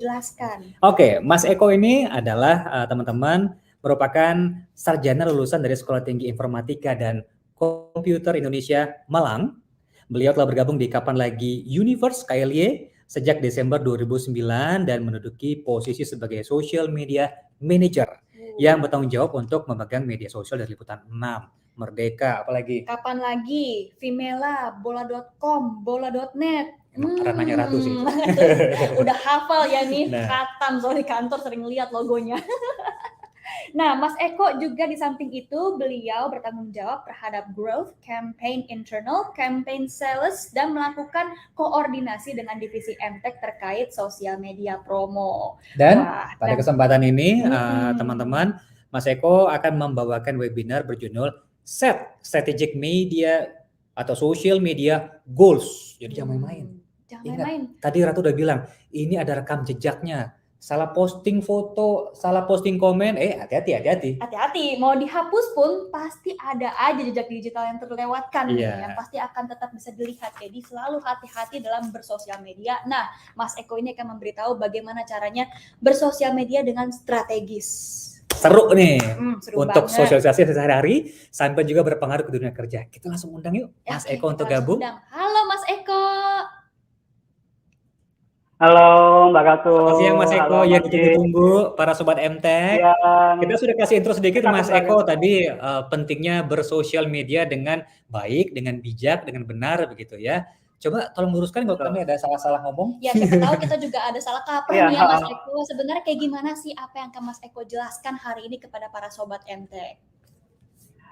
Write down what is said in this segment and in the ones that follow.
jelaskan. Oke, Mas Eko ini adalah teman-teman merupakan sarjana lulusan dari Sekolah Tinggi Informatika dan Komputer Indonesia Malang. Beliau telah bergabung di Kapan Lagi Universe KLY sejak Desember 2009 dan menduduki posisi sebagai Social Media Manager yang bertanggung jawab untuk memegang media sosial dari Liputan 6, Merdeka, apalagi? Kapan Lagi, Vimela, Bola.com, Bola.net. Ranahnya Ratu sih. Udah hafal ya nih, Nah. katam soal di kantor sering lihat logonya. Nah, Mas Eko juga di samping itu beliau bertanggung jawab terhadap growth, campaign internal, campaign sales, dan melakukan koordinasi dengan divisi MTech terkait sosial media promo. Dan Wah, pada kesempatan ini teman-teman, Mas Eko akan membawakan webinar berjudul Set Strategic Media atau Social Media Goals. Jadi jangan main-main. Jangan main-main. Tadi Ratu udah bilang, ini ada rekam jejaknya. Salah posting foto, salah posting komen, hati-hati. Hati-hati, mau dihapus pun pasti ada aja jejak digital yang terlewatkan yang pasti akan tetap bisa dilihat. Jadi selalu hati-hati dalam bersosial media. Nah, Mas Eko ini akan memberitahu bagaimana caranya bersosial media dengan strategis. Seru nih, seru untuk banget. sosialisasi sehari-hari sampai juga berpengaruh ke dunia kerja. Kita langsung undang yuk Mas Eko untuk gabung. Halo Mas Eko. Halo Mbak Ratu. Selamat siang Mas Eko, ya ditunggu-tunggu para Sobat MTech. Kita sudah kasih intro sedikit Mas Eko tadi pentingnya bersosial media dengan baik, dengan bijak, dengan benar begitu ya. Coba tolong luruskan kalau kami ada salah-salah ngomong. Ya, siapa tahu kita juga ada salah kaprah nih ya Mas Eko. Sebenarnya kayak gimana sih apa yang akan Mas Eko jelaskan hari ini kepada para Sobat MTech?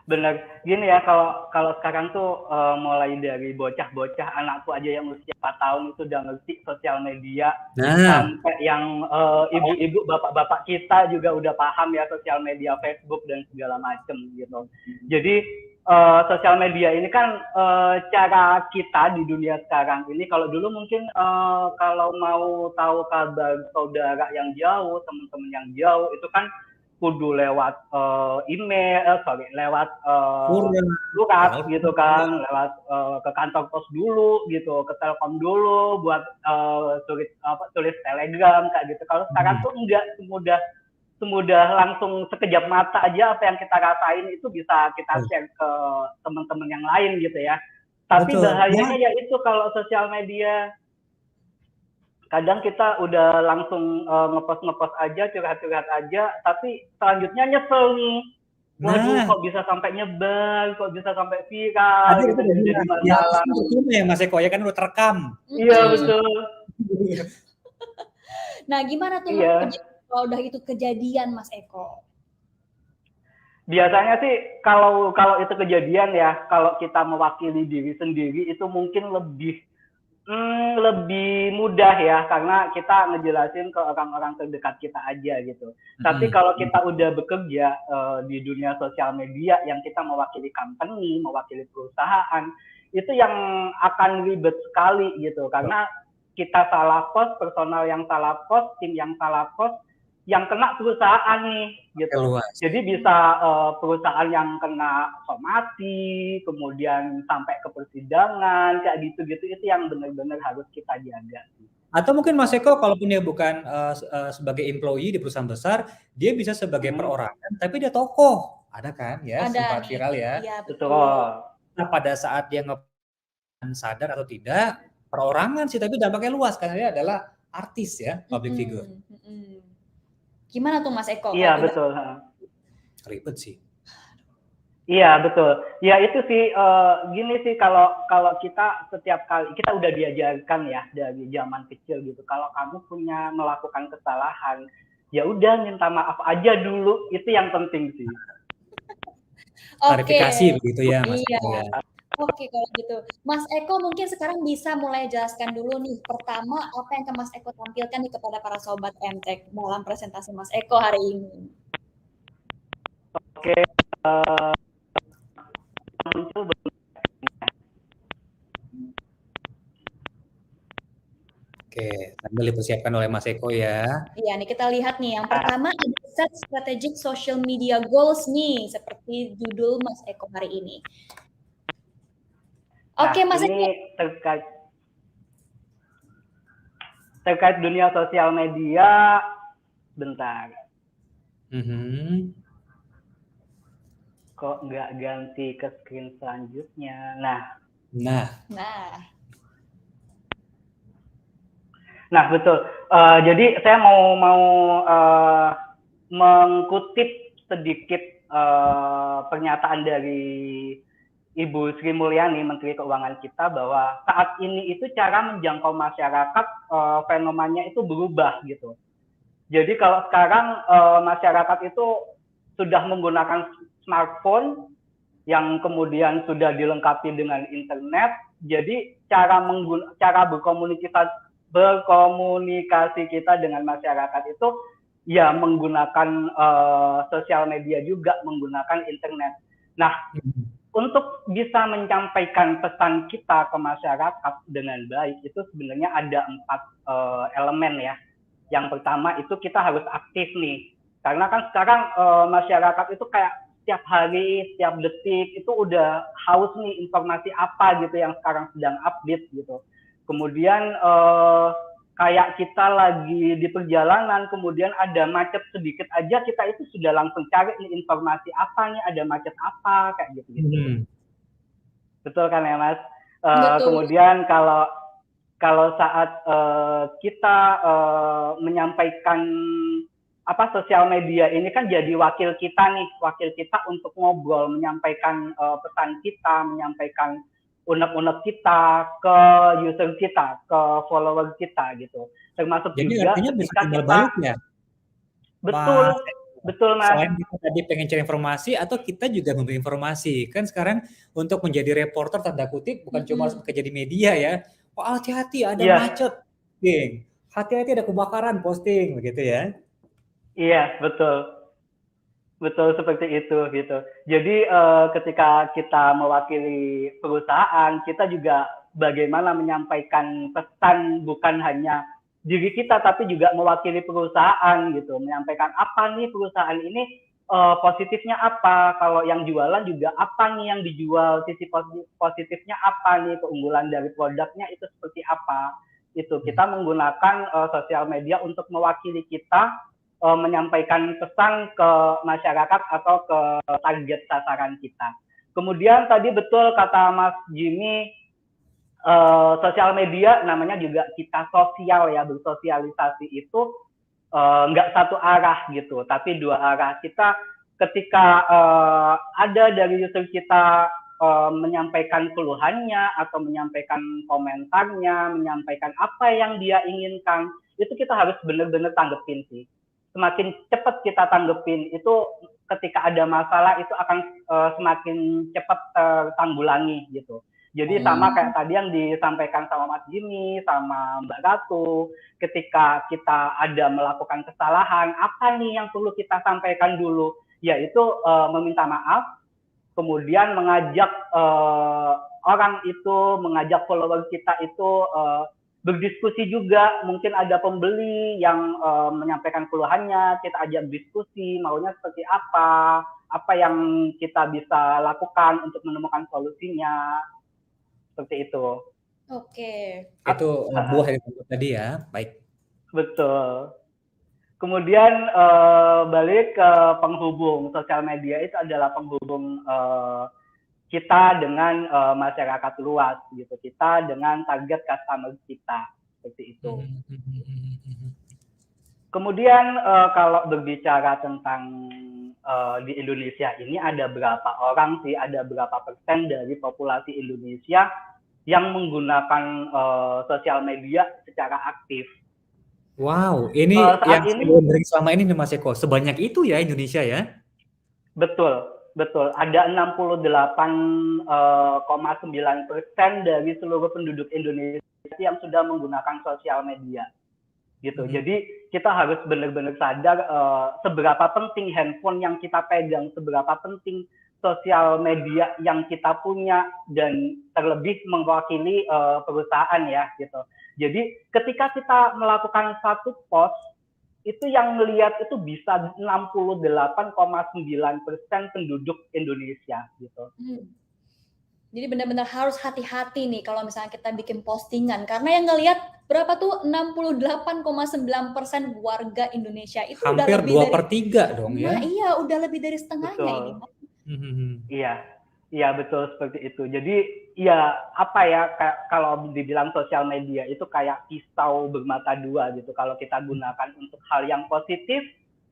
Bener, gini ya, kalau sekarang tuh mulai dari bocah-bocah, anakku aja yang usia 4 tahun itu udah ngerti sosial media, sampai yang ibu-ibu, bapak-bapak kita juga udah paham ya sosial media, Facebook dan segala macem gitu. Jadi sosial media ini kan cara kita di dunia sekarang ini, kalau dulu mungkin kalau mau tahu kabar saudara yang jauh, teman-teman yang jauh, itu kan kudu lewat email, lewat surat gitu kan, lewat ke kantor pos dulu gitu, ke Telkom dulu buat tulis telegram kayak gitu. Kalau sekarang tuh enggak semudah langsung sekejap mata aja apa yang kita rasain itu bisa kita share ke teman-teman yang lain gitu ya. Tapi bahayanya ya itu kalau sosial media, kadang kita udah langsung ngepost aja, curhat-curhat aja, tapi selanjutnya nyesel nih. Waduh, kok bisa sampai nyebar, kok bisa sampai viral, gitu jadi masalah. Ya Mas Eko, ya kan udah terekam. Iya, betul. Nah, gimana tuh kalau udah itu kejadian Mas Eko? Biasanya sih kalau itu kejadian ya, kalau kita mewakili diri sendiri itu mungkin lebih mudah ya, karena kita ngejelasin ke orang-orang terdekat kita aja gitu. Tapi kalau kita udah bekerja di dunia sosial media yang kita mewakili company, mewakili perusahaan, itu yang akan ribet sekali gitu. Karena kita salah post, personal yang salah post, tim yang salah post, yang kena perusahaan nih gitu. Jadi bisa perusahaan yang kena somasi, kemudian sampai ke persidangan kayak gitu-gitu, itu yang benar-benar harus kita jaga. Atau mungkin Mas Eko kalaupun dia bukan sebagai employee di perusahaan besar, dia bisa sebagai perorangan tapi dia tokoh. Ada kan ya, sempat viral ya. Iya, betul. Nah, pada saat dia sadar atau tidak, perorangan sih tapi dampaknya luas karena dia adalah artis ya, public figure. Gimana tuh Mas Eko? Iya, betul. Ribet sih. Iya, betul. Ya itu sih, gini sih, kalau kita setiap kali, kita udah diajarkan ya dari zaman kecil gitu, kalau kamu punya melakukan kesalahan, ya udah minta maaf aja dulu, itu yang penting sih. Klarifikasi begitu ya Mas Eko ya. Oke, kalau gitu. Mas Eko mungkin sekarang bisa mulai jelaskan dulu nih, pertama apa yang Mas Eko tampilkan nih kepada para Sobat MTech dalam presentasi Mas Eko hari ini. Oke, sambil dipersiapkan oleh Mas Eko ya. Iya, nih kita lihat nih, yang pertama ada set strategic social media goals nih, seperti judul Mas Eko hari ini. Oke, Mas Eko. Ini terkait dunia sosial media, bentar. Kok nggak ganti ke screen selanjutnya? Nah betul. Jadi saya mau mengutip sedikit pernyataan dari Ibu Sri Mulyani, Menteri Keuangan kita, bahwa saat ini itu cara menjangkau masyarakat fenomenanya itu berubah gitu. Jadi kalau sekarang masyarakat itu sudah menggunakan smartphone yang kemudian sudah dilengkapi dengan internet, jadi cara berkomunikasi kita dengan masyarakat itu ya menggunakan sosial media juga, menggunakan internet. Nah, untuk bisa menyampaikan pesan kita ke masyarakat dengan baik itu sebenarnya ada 4 elemen ya. Yang pertama itu kita harus aktif nih, karena kan sekarang masyarakat itu kayak setiap hari, setiap detik itu udah haus nih informasi apa gitu yang sekarang sedang update gitu. Kemudian kayak kita lagi di perjalanan, kemudian ada macet sedikit aja, kita itu sudah langsung cari nih informasi apa nih, ada macet apa, kayak gitu. Betul kan ya Mas? Kemudian kalau saat kita menyampaikan sosial media ini kan jadi wakil kita untuk ngobrol, menyampaikan pesan kita, menyampaikan unek-unek kita ke user kita, ke follower kita gitu. Termasuk jadi juga artinya ketika bisa kita ya? Betul Mas. Selain kita tadi pengen cari informasi atau kita juga memberi informasi. Kan sekarang untuk menjadi reporter tanda kutip bukan cuma harus bekerja di media ya. Oh, hati-hati ada macet. Hati-hati ada kebakaran, posting begitu ya. Iya, betul. Betul seperti itu gitu. Jadi ketika kita mewakili perusahaan, kita juga bagaimana menyampaikan pesan bukan hanya diri kita tapi juga mewakili perusahaan gitu. Menyampaikan apa nih perusahaan ini positifnya apa, kalau yang jualan juga apa nih yang dijual, sisi positifnya apa nih, keunggulan dari produknya itu seperti apa. Itu kita menggunakan sosial media untuk mewakili kita menyampaikan pesan ke masyarakat atau ke target sasaran kita. Kemudian tadi betul kata Mas Jimmy, sosial media namanya juga kita sosial ya, bersosialisasi itu nggak satu arah gitu, tapi 2 arah. Kita ketika ada dari user kita menyampaikan keluhannya atau menyampaikan komentarnya, menyampaikan apa yang dia inginkan, itu kita harus benar-benar tanggepin sih. Semakin cepat kita tanggepin itu, ketika ada masalah itu akan semakin cepat tertanggulangi gitu. Jadi sama kayak tadi yang disampaikan sama Mas Jimmy, sama Mbak Ratu, ketika kita ada melakukan kesalahan, apa nih yang perlu kita sampaikan dulu? Yaitu meminta maaf, kemudian mengajak orang itu, mengajak follower kita itu berdiskusi juga. Mungkin ada pembeli yang menyampaikan keluhannya, kita ajak diskusi, maunya seperti apa yang kita bisa lakukan untuk menemukan solusinya, seperti itu. Oke. Itu buah dari tadi ya, baik. Betul. Kemudian balik ke penghubung, sosial media itu adalah penghubung kita dengan masyarakat luas gitu, kita dengan target customer kita, seperti itu. Kemudian kalau berbicara tentang di Indonesia ini ada berapa orang sih, ada berapa persen dari populasi Indonesia yang menggunakan sosial media secara aktif? Wow, ini yang saya selama ini nih Mas Eko, sebanyak itu ya Indonesia ya? Betul. Ada 68,9% dari seluruh penduduk Indonesia yang sudah menggunakan sosial media. Gitu. Jadi kita harus benar-benar sadar seberapa penting handphone yang kita pegang, seberapa penting sosial media yang kita punya, dan terlebih mewakili perusahaan ya gitu. Jadi ketika kita melakukan satu post, itu yang melihat itu bisa 68,9% penduduk Indonesia gitu. Jadi benar-benar harus hati-hati nih kalau misalnya kita bikin postingan. Karena yang ngelihat berapa tuh 68,9% warga Indonesia itu udah Hampir lebih dari 2/3 dong ya. Nah iya, udah lebih dari setengahnya ini. Betul. Iya betul seperti itu. Jadi ya apa ya, kalau dibilang sosial media itu kayak pisau bermata dua gitu. Kalau kita gunakan untuk hal yang positif,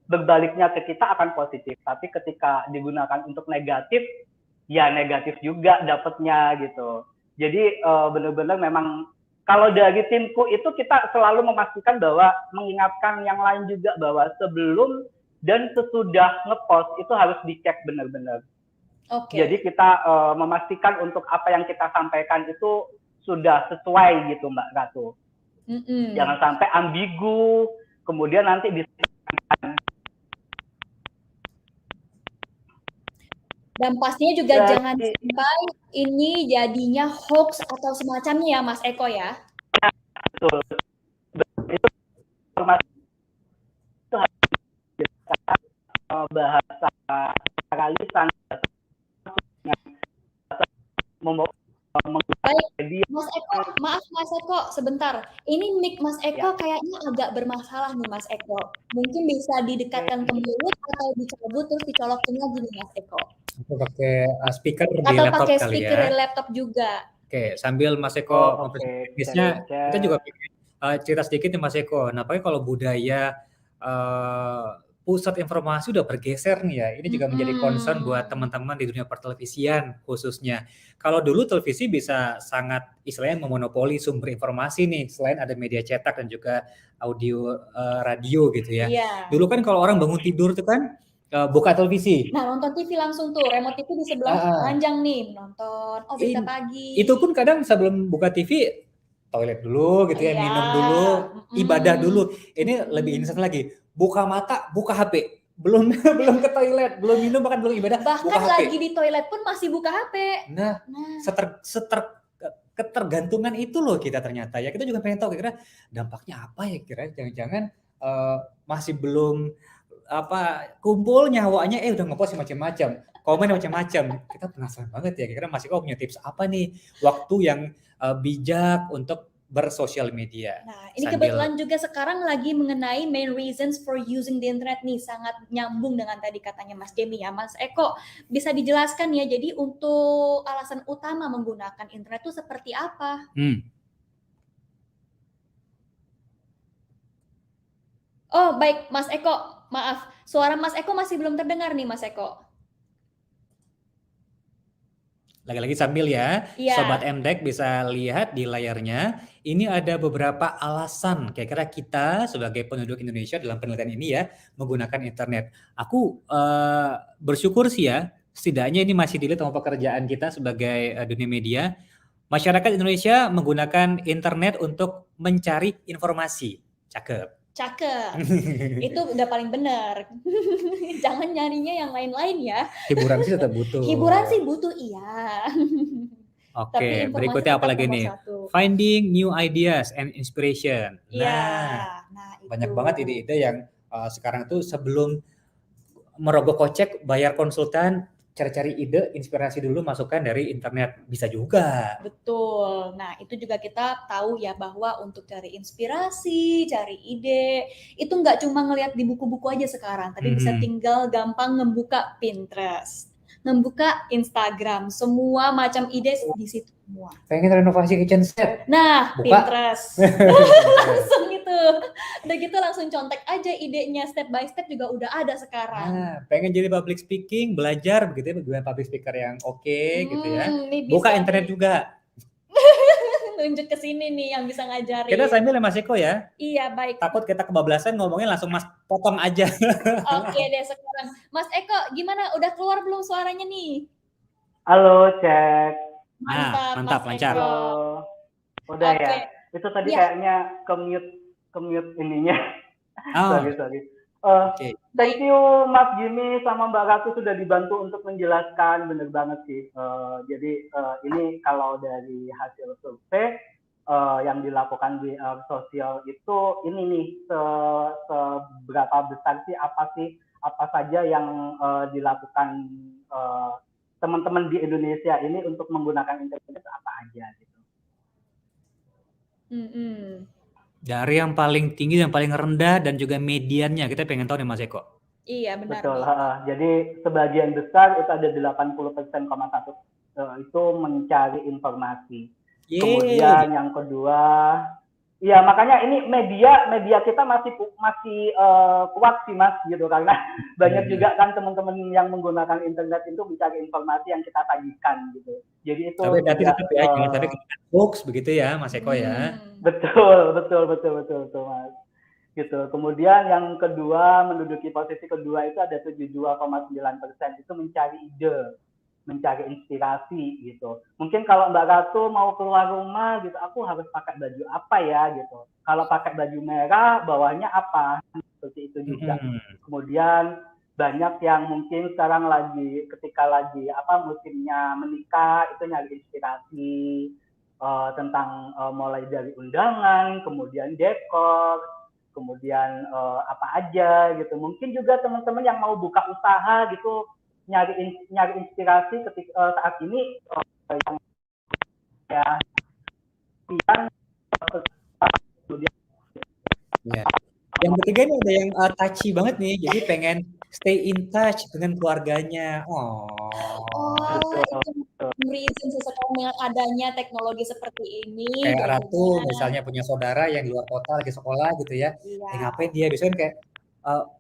berbaliknya ke kita akan positif. Tapi ketika digunakan untuk negatif, ya negatif juga dapatnya gitu. Jadi benar-benar memang kalau dari timku itu kita selalu memastikan bahwa mengingatkan yang lain juga bahwa sebelum dan sesudah ngepost itu harus dicek benar-benar. Jadi kita memastikan untuk apa yang kita sampaikan itu sudah sesuai gitu Mbak Ratu. Jangan sampai ambigu, kemudian nanti dan pastinya juga jangan sampai ini jadinya hoax atau semacamnya ya Mas Eko ya. Betul. Itu informasi itu harus bahasa lisan. Baik, Mas Eko, maaf Mas Eko, sebentar. Ini mic Mas Eko kayaknya agak bermasalah nih Mas Eko. Mungkin bisa didekatkan ke mulut atau dicabut terus dicolokin lagi nih Mas Eko. Atau pakai speaker di atau laptop pakai kali speaker ya. di laptop juga. Oke, sambil Mas Eko teknisnya, kita juga cerita sedikit nih Mas Eko. Nampaknya kalau budaya pusat informasi udah bergeser nih ya. Ini juga menjadi concern buat teman-teman di dunia pertelevisian khususnya. Kalau dulu televisi bisa sangat istilahnya memonopoli sumber informasi nih, selain ada media cetak dan juga audio radio gitu ya. Dulu kan kalau orang bangun tidur tuh kan buka televisi. Nah, nonton TV langsung tuh, remote TV di sebelah ranjang nih, nonton berita pagi. Itu pun kadang sebelum buka TV toilet dulu gitu ya, minum dulu, ibadah dulu. Ini lebih instan lagi. Buka mata, buka HP. Belum ke toilet, belum minum, bahkan belum ibadah, bahkan buka HP. lagi di toilet pun masih buka HP. Nah. Ketergantungan itu loh kita ternyata ya. Kita juga pengen tahu kira-kira dampaknya apa ya, kira jangan-jangan masih belum kumpul nyawanya udah ngepost macam-macam, komen macam-macam. Kita penasaran banget ya, kira-kira Mas Eko punya tips apa nih waktu yang bijak untuk bersosial media. Nah, ini kebetulan juga sekarang lagi mengenai main reasons for using the internet nih, sangat nyambung dengan tadi katanya Mas Demi ya. Mas Eko, bisa dijelaskan ya, jadi untuk alasan utama menggunakan internet itu seperti apa? Oh, baik Mas Eko, maaf. Suara Mas Eko masih belum terdengar nih Mas Eko. Lagi-lagi sambil ya, Sobat MDEK bisa lihat di layarnya. Ini ada beberapa alasan kira-kira kita sebagai penduduk Indonesia dalam penelitian ini ya menggunakan internet. Aku bersyukur sih ya, setidaknya ini masih dilihat sama pekerjaan kita sebagai dunia media. Masyarakat Indonesia menggunakan internet untuk mencari informasi. Cakep. Itu udah paling benar. Jangan nyarinya yang lain-lain ya. Hiburan sih tetap butuh. Hiburan sih butuh, iya. Oke, berikutnya apa lagi nih? Finding new ideas and inspiration. Nah, banyak banget ide-ide yang sekarang tuh sebelum merogoh kocek bayar konsultan, cari-cari ide, inspirasi dulu, masukkan dari internet. Bisa juga. Betul. Nah, itu juga kita tahu ya bahwa untuk cari inspirasi, cari ide, itu nggak cuma ngelihat di buku-buku aja sekarang, tapi bisa tinggal gampang ngebuka Pinterest, ngebuka Instagram, semua macam ide di situ semua. Pengen renovasi kitchen set? Nah, buka Pinterest. Langsung itu. Udah gitu langsung contek aja idenya, step by step juga udah ada sekarang. Nah, pengen jadi public speaking, belajar begitu ya, bagaimana public speaker yang gitu ya. Buka internet juga. Tunjuk ke sini nih yang bisa ngajarin. Kita sambil ya Mas Eko ya. Iya, baik. Takut kita kebablasan ngomongnya, langsung Mas potong aja. Oke deh sekarang. Mas Eko, gimana? Udah keluar belum suaranya nih? Halo, cek. Mantap, lancar. Udah ya. Itu tadi kayaknya ke-mute ininya. Sorry. Thank you Mas Jimmy sama Mbak Ratu sudah dibantu untuk menjelaskan, bener banget sih. Jadi ini kalau dari hasil survei yang dilakukan di sosial itu ini nih seberapa besar sih apa saja yang dilakukan teman-teman di Indonesia ini untuk menggunakan internet apa aja gitu. Dari yang paling tinggi dan paling rendah dan juga mediannya kita pengen tahu nih Mas Eko. Iya benar. Betul. Jadi sebagian besar itu ada 80,1% itu mencari informasi. Kemudian yang kedua, ya makanya ini media kita masih kuat sih Mas gitu, karena banyak juga kan teman-teman yang menggunakan internet itu mencari informasi yang kita sajikan gitu. Jadi itu tapi tetap ya jangan sampai kita hoax begitu ya Mas Eko ya. Betul Mas. Gitu. Kemudian yang kedua, menduduki posisi kedua itu ada 72,9% itu mencari ide, mencari inspirasi gitu. Mungkin kalau Mbak Ratu mau keluar rumah gitu, aku harus pakai baju apa ya gitu. Kalau pakai baju merah, bawahnya apa? Seperti itu juga. Kemudian banyak yang mungkin sekarang ketika lagi musimnya menikah, itu nyari inspirasi tentang mulai dari undangan, kemudian dekor, kemudian apa aja gitu. Mungkin juga teman-teman yang mau buka usaha gitu, nyari inspirasi ketika saat ini yang ketiga ini ada yang touchy banget nih, jadi pengen stay in touch dengan keluarganya. Itu reason seseorang dengan adanya teknologi seperti ini. Kayak Ratu misalnya punya saudara yang di luar kota lagi sekolah gitu ya. Ngapain dia biasanya kayak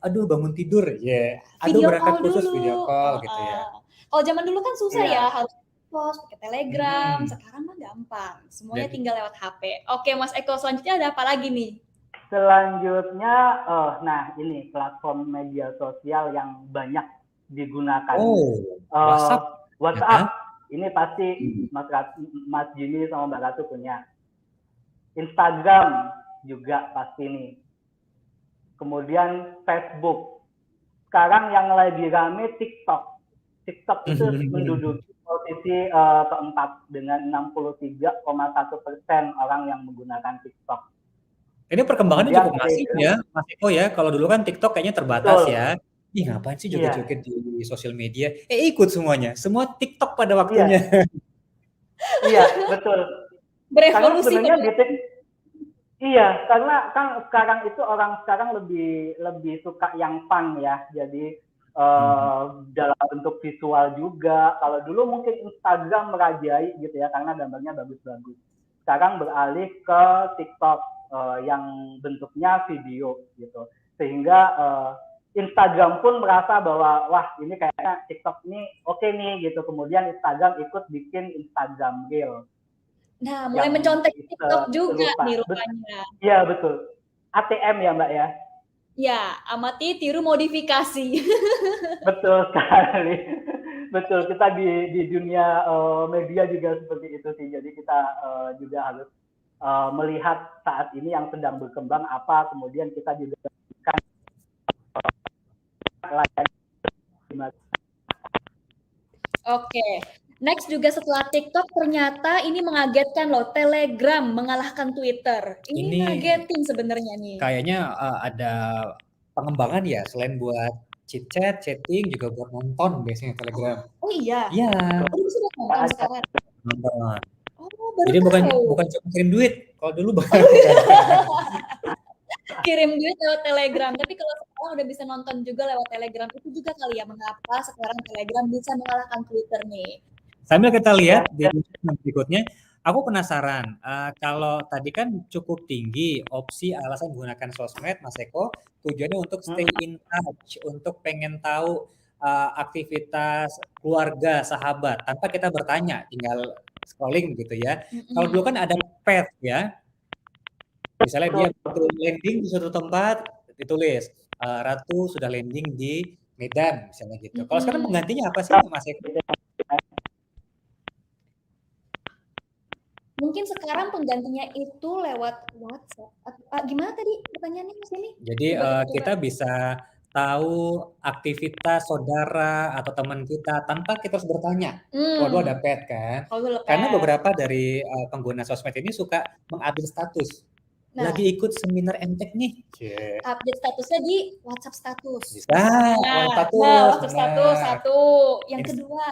aduh bangun tidur ya. Aduh berangkat khusus video call gitu ya. Kalau zaman dulu kan susah ya, harus post pakai Telegram. Sekarang mah gampang. Semuanya tinggal lewat HP. Oke, Mas Eko, selanjutnya ada apa lagi nih? Selanjutnya, nah ini platform media sosial yang banyak digunakan. WhatsApp. Ini pasti Mas Jimmy sama Mbak Ratu punya. Instagram juga pasti nih. Kemudian Facebook. Sekarang yang lagi rame TikTok. TikTok itu menduduki posisi keempat dengan 63,1% orang yang menggunakan TikTok. Ini perkembangannya cukup masif ya, Mas Eko ya. Kalau dulu kan TikTok kayaknya terbatas ya. Ih ngapain sih joget-joget di sosial media? Ikut semuanya. Semua TikTok pada waktunya. Iya, betul. Berevolusi. Karena kan sekarang itu orang sekarang lebih suka yang fun ya. Jadi dalam bentuk visual juga. Kalau dulu mungkin Instagram merajai gitu ya, karena gambarnya bagus-bagus. Sekarang beralih ke TikTok yang bentuknya video gitu. Sehingga Instagram pun merasa bahwa wah ini kayaknya TikTok ini oke nih gitu. Kemudian Instagram ikut bikin Instagram Reel. Nah, mulai mencontek TikTok juga nih rupanya. Iya, betul. ATM ya, Mbak ya? Ya, amati tiru modifikasi. Betul sekali. Betul, kita di dunia media juga seperti itu sih. Jadi kita juga harus melihat saat ini yang sedang berkembang apa, kemudian kita juga kan Oke. Next juga setelah TikTok ternyata ini mengagetkan loh, Telegram mengalahkan Twitter. Ini ngagetin sebenarnya nih. Kayaknya ada pengembangan ya, selain buat chit-chat, chatting, juga buat nonton biasanya Telegram. Oh iya? Iya. Oh bisa nonton sekarang? Nonton. Oh baru jadi tahu. bukan cuma kirim duit, kalau dulu kirim duit lewat Telegram, tapi kalau sekarang udah bisa nonton juga lewat Telegram, itu juga kali ya mengapa sekarang Telegram bisa mengalahkan Twitter nih. Sambil kita lihat di berikutnya, aku penasaran, kalau tadi kan cukup tinggi opsi alasan menggunakan sosmed, Mas Eko, tujuannya untuk stay in touch, untuk pengen tahu aktivitas keluarga, sahabat, tanpa kita bertanya, tinggal scrolling gitu ya. Kalau dulu kan ada pet ya, misalnya dia landing di suatu tempat, ditulis, Ratu sudah landing di Medan, misalnya gitu. Kalau sekarang penggantinya apa sih, Mas Eko? Mungkin sekarang penggantinya itu lewat WhatsApp. Gimana tadi pertanyaannya Mas ini? Jadi kita bisa tahu aktivitas saudara atau teman kita tanpa kita harus bertanya. Waduh ada pet kan? Karena beberapa dari pengguna sosmed ini suka mengupdate status. Lagi ikut seminar MTech nih. Update statusnya di WhatsApp status. Bisa. WhatsApp status satu. Yang kedua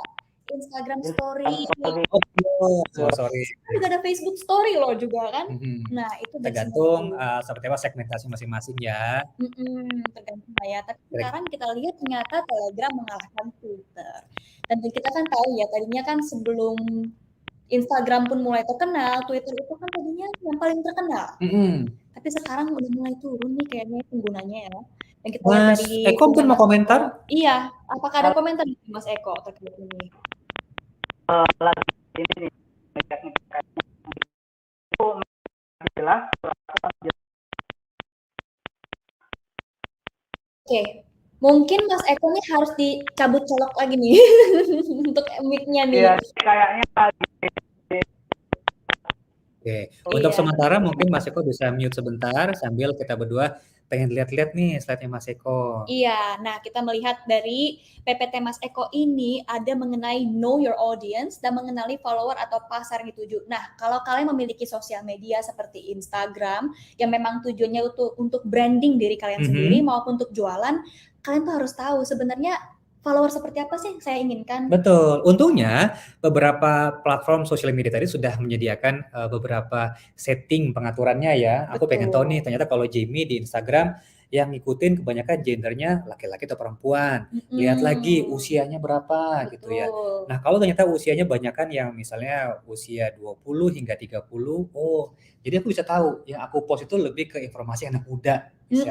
Instagram Story. Oh, sorry. Juga ada Facebook Story loh juga kan. Nah, itu tergantung seperti apa segmentasi masing-masing ya. Tergantung ya. Tapi sekarang kita lihat ternyata Telegram mengalahkan Twitter. Dan kita kan tahu ya, tadinya kan sebelum Instagram pun mulai terkenal, Twitter itu kan tadinya yang paling terkenal. Tapi sekarang udah mulai turun nih kayaknya penggunanya ya. Yang kita lihat Mas dari Eko mungkin mau komentar? Iya, apakah ada komentar dari Mas Eko terkait ini? Ini itu jelas. Oke, mungkin Mas Eko nih harus dicabut colok lagi nih untuk mic-nya nih. Iya, kayaknya. Oke, untuk sementara mungkin Mas Eko bisa mute sebentar sambil kita berdua pengen lihat-lihat nih slide-nya Mas Eko. Iya, nah kita melihat dari PPT Mas Eko ini ada mengenai know your audience dan mengenali follower atau pasar yang dituju. Nah, kalau kalian memiliki sosial media seperti Instagram yang memang tujuannya untuk branding diri kalian sendiri maupun untuk jualan, kalian tuh harus tahu sebenarnya follower seperti apa sih yang saya inginkan. Betul. Untungnya beberapa platform sosial media tadi sudah menyediakan beberapa setting pengaturannya ya. Aku pengen tahu nih, ternyata kalau Jamie di Instagram yang ngikutin kebanyakan gendernya laki-laki atau perempuan. Lihat lagi usianya berapa gitu ya. Nah, kalau ternyata usianya banyakan yang misalnya usia 20 hingga 30, oh, jadi aku bisa tahu yang aku post itu lebih ke informasi anak muda. Gitu.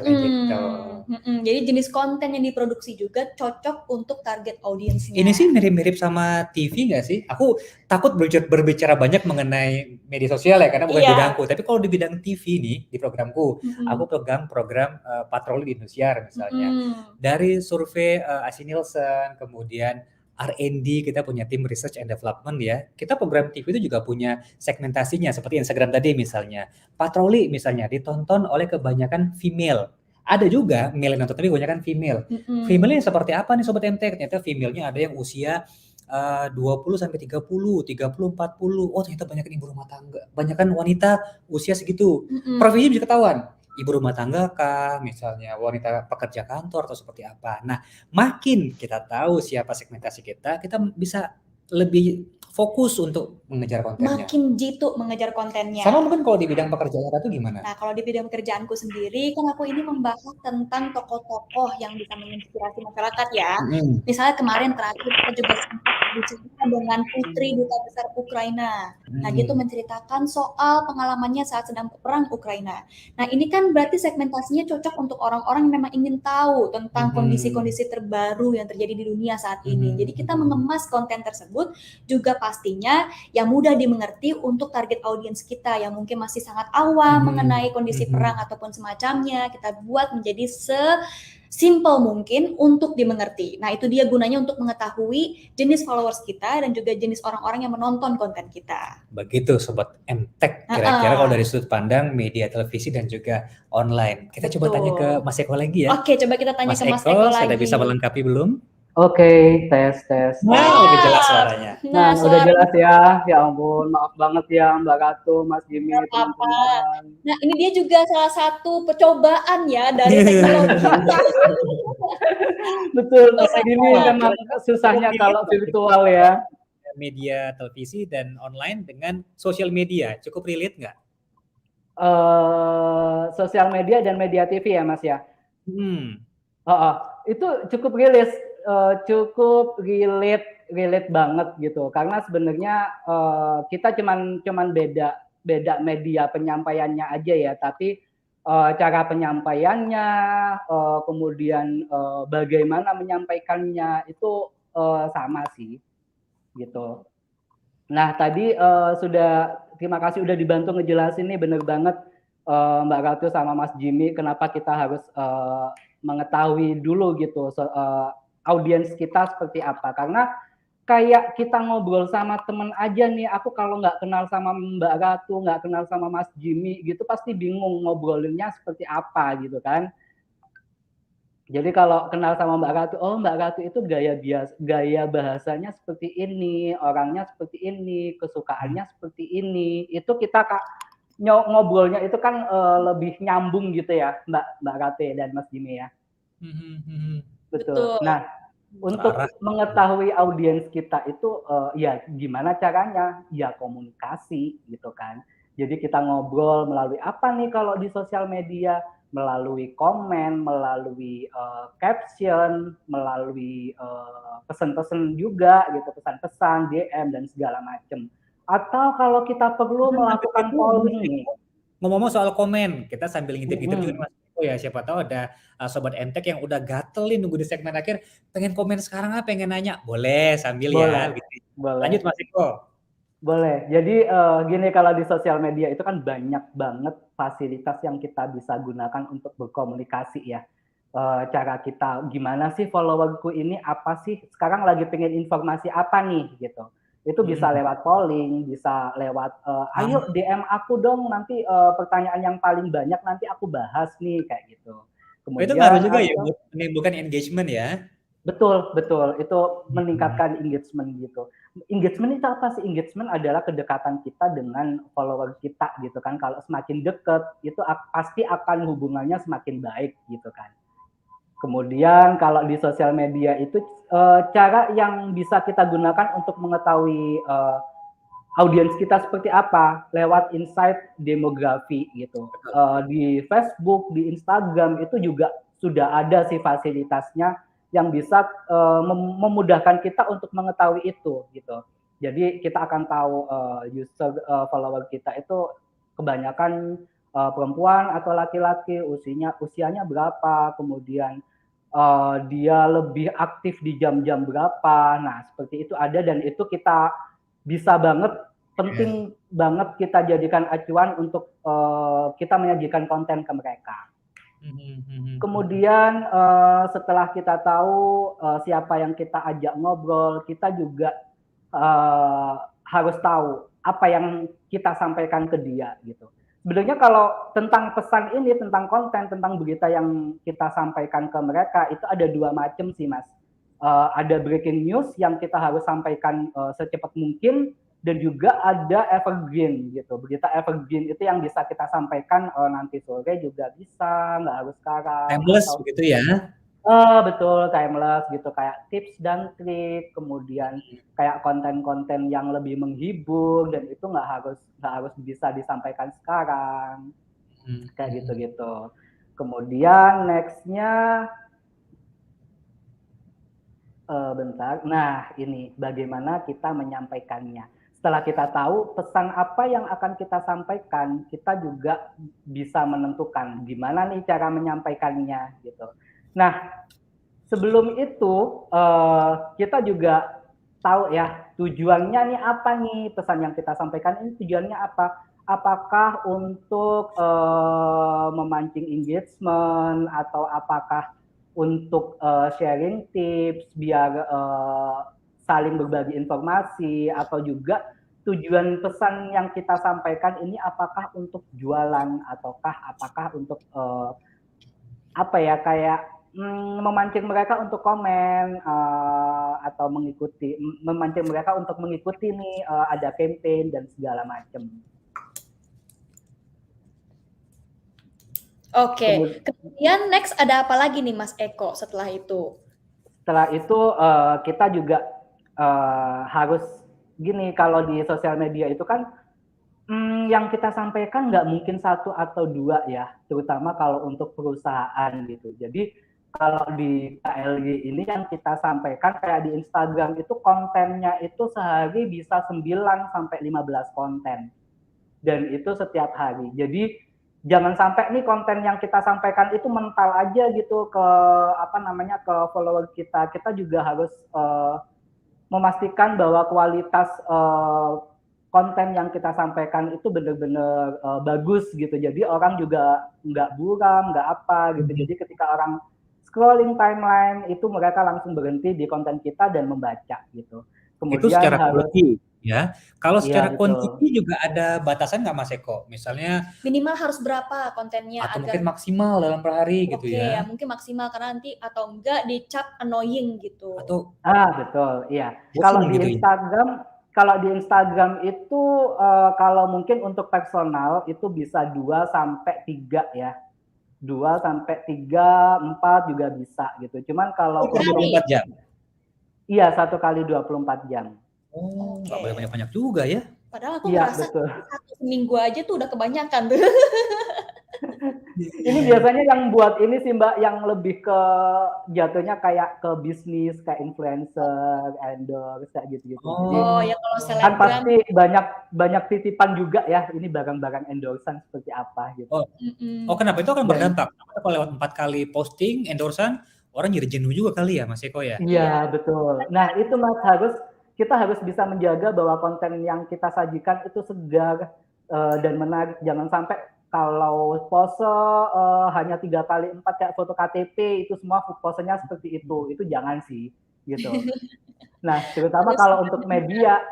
Jadi jenis konten yang diproduksi juga cocok untuk target audiensnya. Ini sih mirip-mirip sama TV nggak sih? Aku takut berbicara banyak mengenai media sosial ya, karena bukan bidangku. Tapi kalau di bidang TV nih, di programku, aku pegang program patroli di Indosiar misalnya. Dari survei AC Nielsen, kemudian R&D, kita punya tim research and development ya. Kita program TV itu juga punya segmentasinya, seperti Instagram tadi misalnya. Patroli misalnya ditonton oleh kebanyakan female. Ada juga male yang nonton, tapi kebanyakan female. Female-nya seperti apa nih Sobat MT? Ternyata female-nya ada yang usia 20 sampai 30, 30, 40. Oh, ternyata banyak ibu rumah tangga. Banyakan wanita usia segitu. Profesinya bisa ketahuan. Ibu rumah tangga kah, misalnya wanita pekerja kantor atau seperti apa. Nah, makin kita tahu siapa segmentasi kita bisa lebih fokus untuk mengejar kontennya. Makin jitu mengejar kontennya. Sama mungkin kalau di bidang pekerjaan itu gimana? Nah, kalau di bidang pekerjaanku sendiri, kan aku ini membahas tentang tokoh-tokoh yang bisa menginspirasi masyarakat ya. Misalnya kemarin terakhir kita juga sempat berbicara dengan Putri Duta Besar Ukraina. Nah, dia tuh menceritakan soal pengalamannya saat sedang perang Ukraina. Nah, ini kan berarti segmentasinya cocok untuk orang-orang yang memang ingin tahu tentang kondisi-kondisi terbaru yang terjadi di dunia saat ini. Jadi kita mengemas konten tersebut juga pastinya yang mudah dimengerti untuk target audiens kita yang mungkin masih sangat awam mengenai kondisi perang ataupun semacamnya. Kita buat menjadi simple mungkin untuk dimengerti. Nah, itu dia gunanya untuk mengetahui jenis followers kita dan juga jenis orang-orang yang menonton konten kita. Begitu Sobat MTech, kira-kira kalau dari sudut pandang media televisi dan juga online. Kita coba tanya ke Mas Eko lagi ya. Oke, coba kita tanya ke Mas Eko lagi. Sudah bisa melengkapi belum? Oke, tes. Wow, udah jelas suaranya. Nah, udah jelas ya. Ya ampun, maaf banget ya Mbak Ratu, Mas Jimmy, teman-teman. Nah, ini dia juga salah satu percobaan ya dari teknologi. Betul, ini memang susahnya kalau virtual ya. Media televisi dan online dengan sosial media, cukup relate nggak? Sosial media dan media TV ya Mas ya? Itu cukup relate banget gitu, karena sebenarnya kita cuman beda media penyampaiannya aja ya, tapi cara penyampaiannya, kemudian bagaimana menyampaikannya itu sama sih gitu. Nah tadi terima kasih udah dibantu ngejelasin nih, bener banget Mbak Ratu sama Mas Jimmy, kenapa kita harus mengetahui dulu gitu audiens kita seperti apa. Karena kayak kita ngobrol sama temen aja nih, aku kalau nggak kenal sama Mbak Ratu, nggak kenal sama Mas Jimmy gitu, pasti bingung ngobrolinnya seperti apa gitu kan. Jadi kalau kenal sama Mbak Ratu, oh Mbak Ratu itu gaya bahasanya seperti ini, orangnya seperti ini, kesukaannya seperti ini, itu kita ngobrolnya itu kan lebih nyambung gitu ya Mbak Ratu dan Mas Jimmy ya. Betul. Nah, Untuk Parah. mengetahui audiens kita itu ya gimana caranya? Ya komunikasi gitu kan. Jadi kita ngobrol melalui apa nih kalau di sosial media, melalui komen, melalui caption, melalui pesan-pesan juga gitu, pesan-pesan, DM dan segala macam. Atau kalau kita perlu melakukan polling nih. Ngomong-ngomong soal komen, kita sambil ngintip-ngintip juga Mm-mm. Mas Eko ya, siapa tahu ada sobat MTech yang udah gatel nih nunggu di segmen akhir, pengen komen sekarang pengen nanya. Boleh sambil ya Boleh, gitu. boleh. Lanjut Mas Eko. Boleh. Jadi gini, kalau di sosial media itu kan banyak banget fasilitas yang kita bisa gunakan untuk berkomunikasi ya. Cara kita gimana sih followerku ini apa sih sekarang lagi pengen informasi apa nih gitu. Itu bisa lewat polling, bisa lewat ayo DM aku dong nanti pertanyaan yang paling banyak nanti aku bahas nih kayak gitu. Itu ngaruh Kemudian juga ya atau buat menimbulkan engagement ya. betul, betul. Itu meningkatkan engagement gitu. Engagement itu apa sih? Engagement adalah kedekatan kita dengan follower kita gitu kan. Kalau semakin dekat, itu pasti akan hubungannya semakin baik gitu kan. Kemudian kalau di sosial media itu cara yang bisa kita gunakan untuk mengetahui audiens kita seperti apa lewat insight demografi gitu. Di Facebook, di Instagram itu juga sudah ada sih fasilitasnya yang bisa memudahkan kita untuk mengetahui itu gitu. Jadi kita akan tahu user follower kita itu kebanyakan perempuan atau laki-laki, usianya berapa, kemudian dia lebih aktif di jam-jam berapa. Nah, seperti itu ada dan itu kita bisa banget, penting banget kita jadikan acuan untuk kita menyajikan konten ke mereka. Kemudian setelah kita tahu siapa yang kita ajak ngobrol, kita juga harus tahu apa yang kita sampaikan ke dia gitu. Sebenarnya kalau tentang pesan ini, tentang konten, tentang berita yang kita sampaikan ke mereka itu ada dua macam sih Mas. Ada breaking news yang kita harus sampaikan secepat mungkin, dan juga ada evergreen gitu. Berita evergreen itu yang bisa kita sampaikan nanti sore juga bisa, nggak harus sekarang. Timeless Atau begitu ya. betul, timeless gitu, kayak tips dan trik, kemudian kayak konten-konten yang lebih menghibur dan itu nggak harus bisa disampaikan sekarang, kayak gitu-gitu. Kemudian nextnya bentar. Nah, ini bagaimana kita menyampaikannya. Setelah kita tahu pesan apa yang akan kita sampaikan, kita juga bisa menentukan gimana nih cara menyampaikannya gitu. Nah, sebelum itu kita juga tahu ya tujuannya nih apa nih, pesan yang kita sampaikan ini tujuannya apa? Apakah untuk memancing engagement atau apakah untuk sharing tips biar saling berbagi informasi, atau juga tujuan pesan yang kita sampaikan ini apakah untuk jualan ataukah apakah untuk apa ya, kayak memancing mereka untuk komen atau memancing mereka untuk mengikuti nih ada campaign dan segala macam. Oke, kemudian next ada apa lagi nih Mas Eko setelah itu? Setelah itu kita juga harus gini, kalau di sosial media itu kan yang kita sampaikan nggak mungkin satu atau dua ya, terutama kalau untuk perusahaan gitu. Jadi kalau di KLG ini yang kita sampaikan kayak di Instagram itu kontennya itu sehari bisa 9 sampai 15 konten. Dan itu setiap hari. Jadi jangan sampai nih konten yang kita sampaikan itu mental aja gitu ke ke follower kita. Kita juga harus memastikan bahwa kualitas konten yang kita sampaikan itu benar-benar bagus gitu. Jadi orang juga nggak buram, nggak apa gitu. Jadi ketika orang scrolling timeline itu mereka langsung berhenti di konten kita dan membaca gitu. Kemudian itu secara quality ya. Kalau secara quantity juga ada batasan nggak Mas Eko? Misalnya minimal harus berapa kontennya atau agar mungkin maksimal dalam per hari gitu ya. Oke, mungkin maksimal karena nanti atau enggak dicap annoying gitu. Atau betul, iya. Kalau di gitu Instagram itu kalau mungkin untuk personal itu bisa 2 sampai 3 ya. 2 sampai 3, 4 juga bisa gitu. Cuman kalau 24 jam. Iya, 1 kali 24 jam. Oh, nggak Oke. boleh banyak-banyak juga ya? Padahal aku Iya, ngerasa betul. 1 seminggu aja tuh udah kebanyakan tuh. Ini biasanya yang buat ini sih Mbak, yang lebih ke jatuhnya kayak ke bisnis, kayak influencer, endorse, kayak gitu-gitu. Jadi Oh, ya Oh. kalau kan selebgram. pasti banyak titipan juga ya, ini barang-barang endorse-an seperti apa gitu. Oh, Mhm. kenapa itu akan Dan berdampak? Karena kalau lewat 4 kali posting, endorse-an, orang jadi jenuh juga kali ya, Mas Eko ya? Iya, iya, betul. Nah, itu Mas, kita harus bisa menjaga bahwa konten yang kita sajikan itu segar, dan menarik. Jangan sampai kalau pose, hanya 3 kali 4 kayak foto KTP, itu semua posenya seperti itu jangan sih, gitu. Nah, terutama harus kalau untuk benar-benar.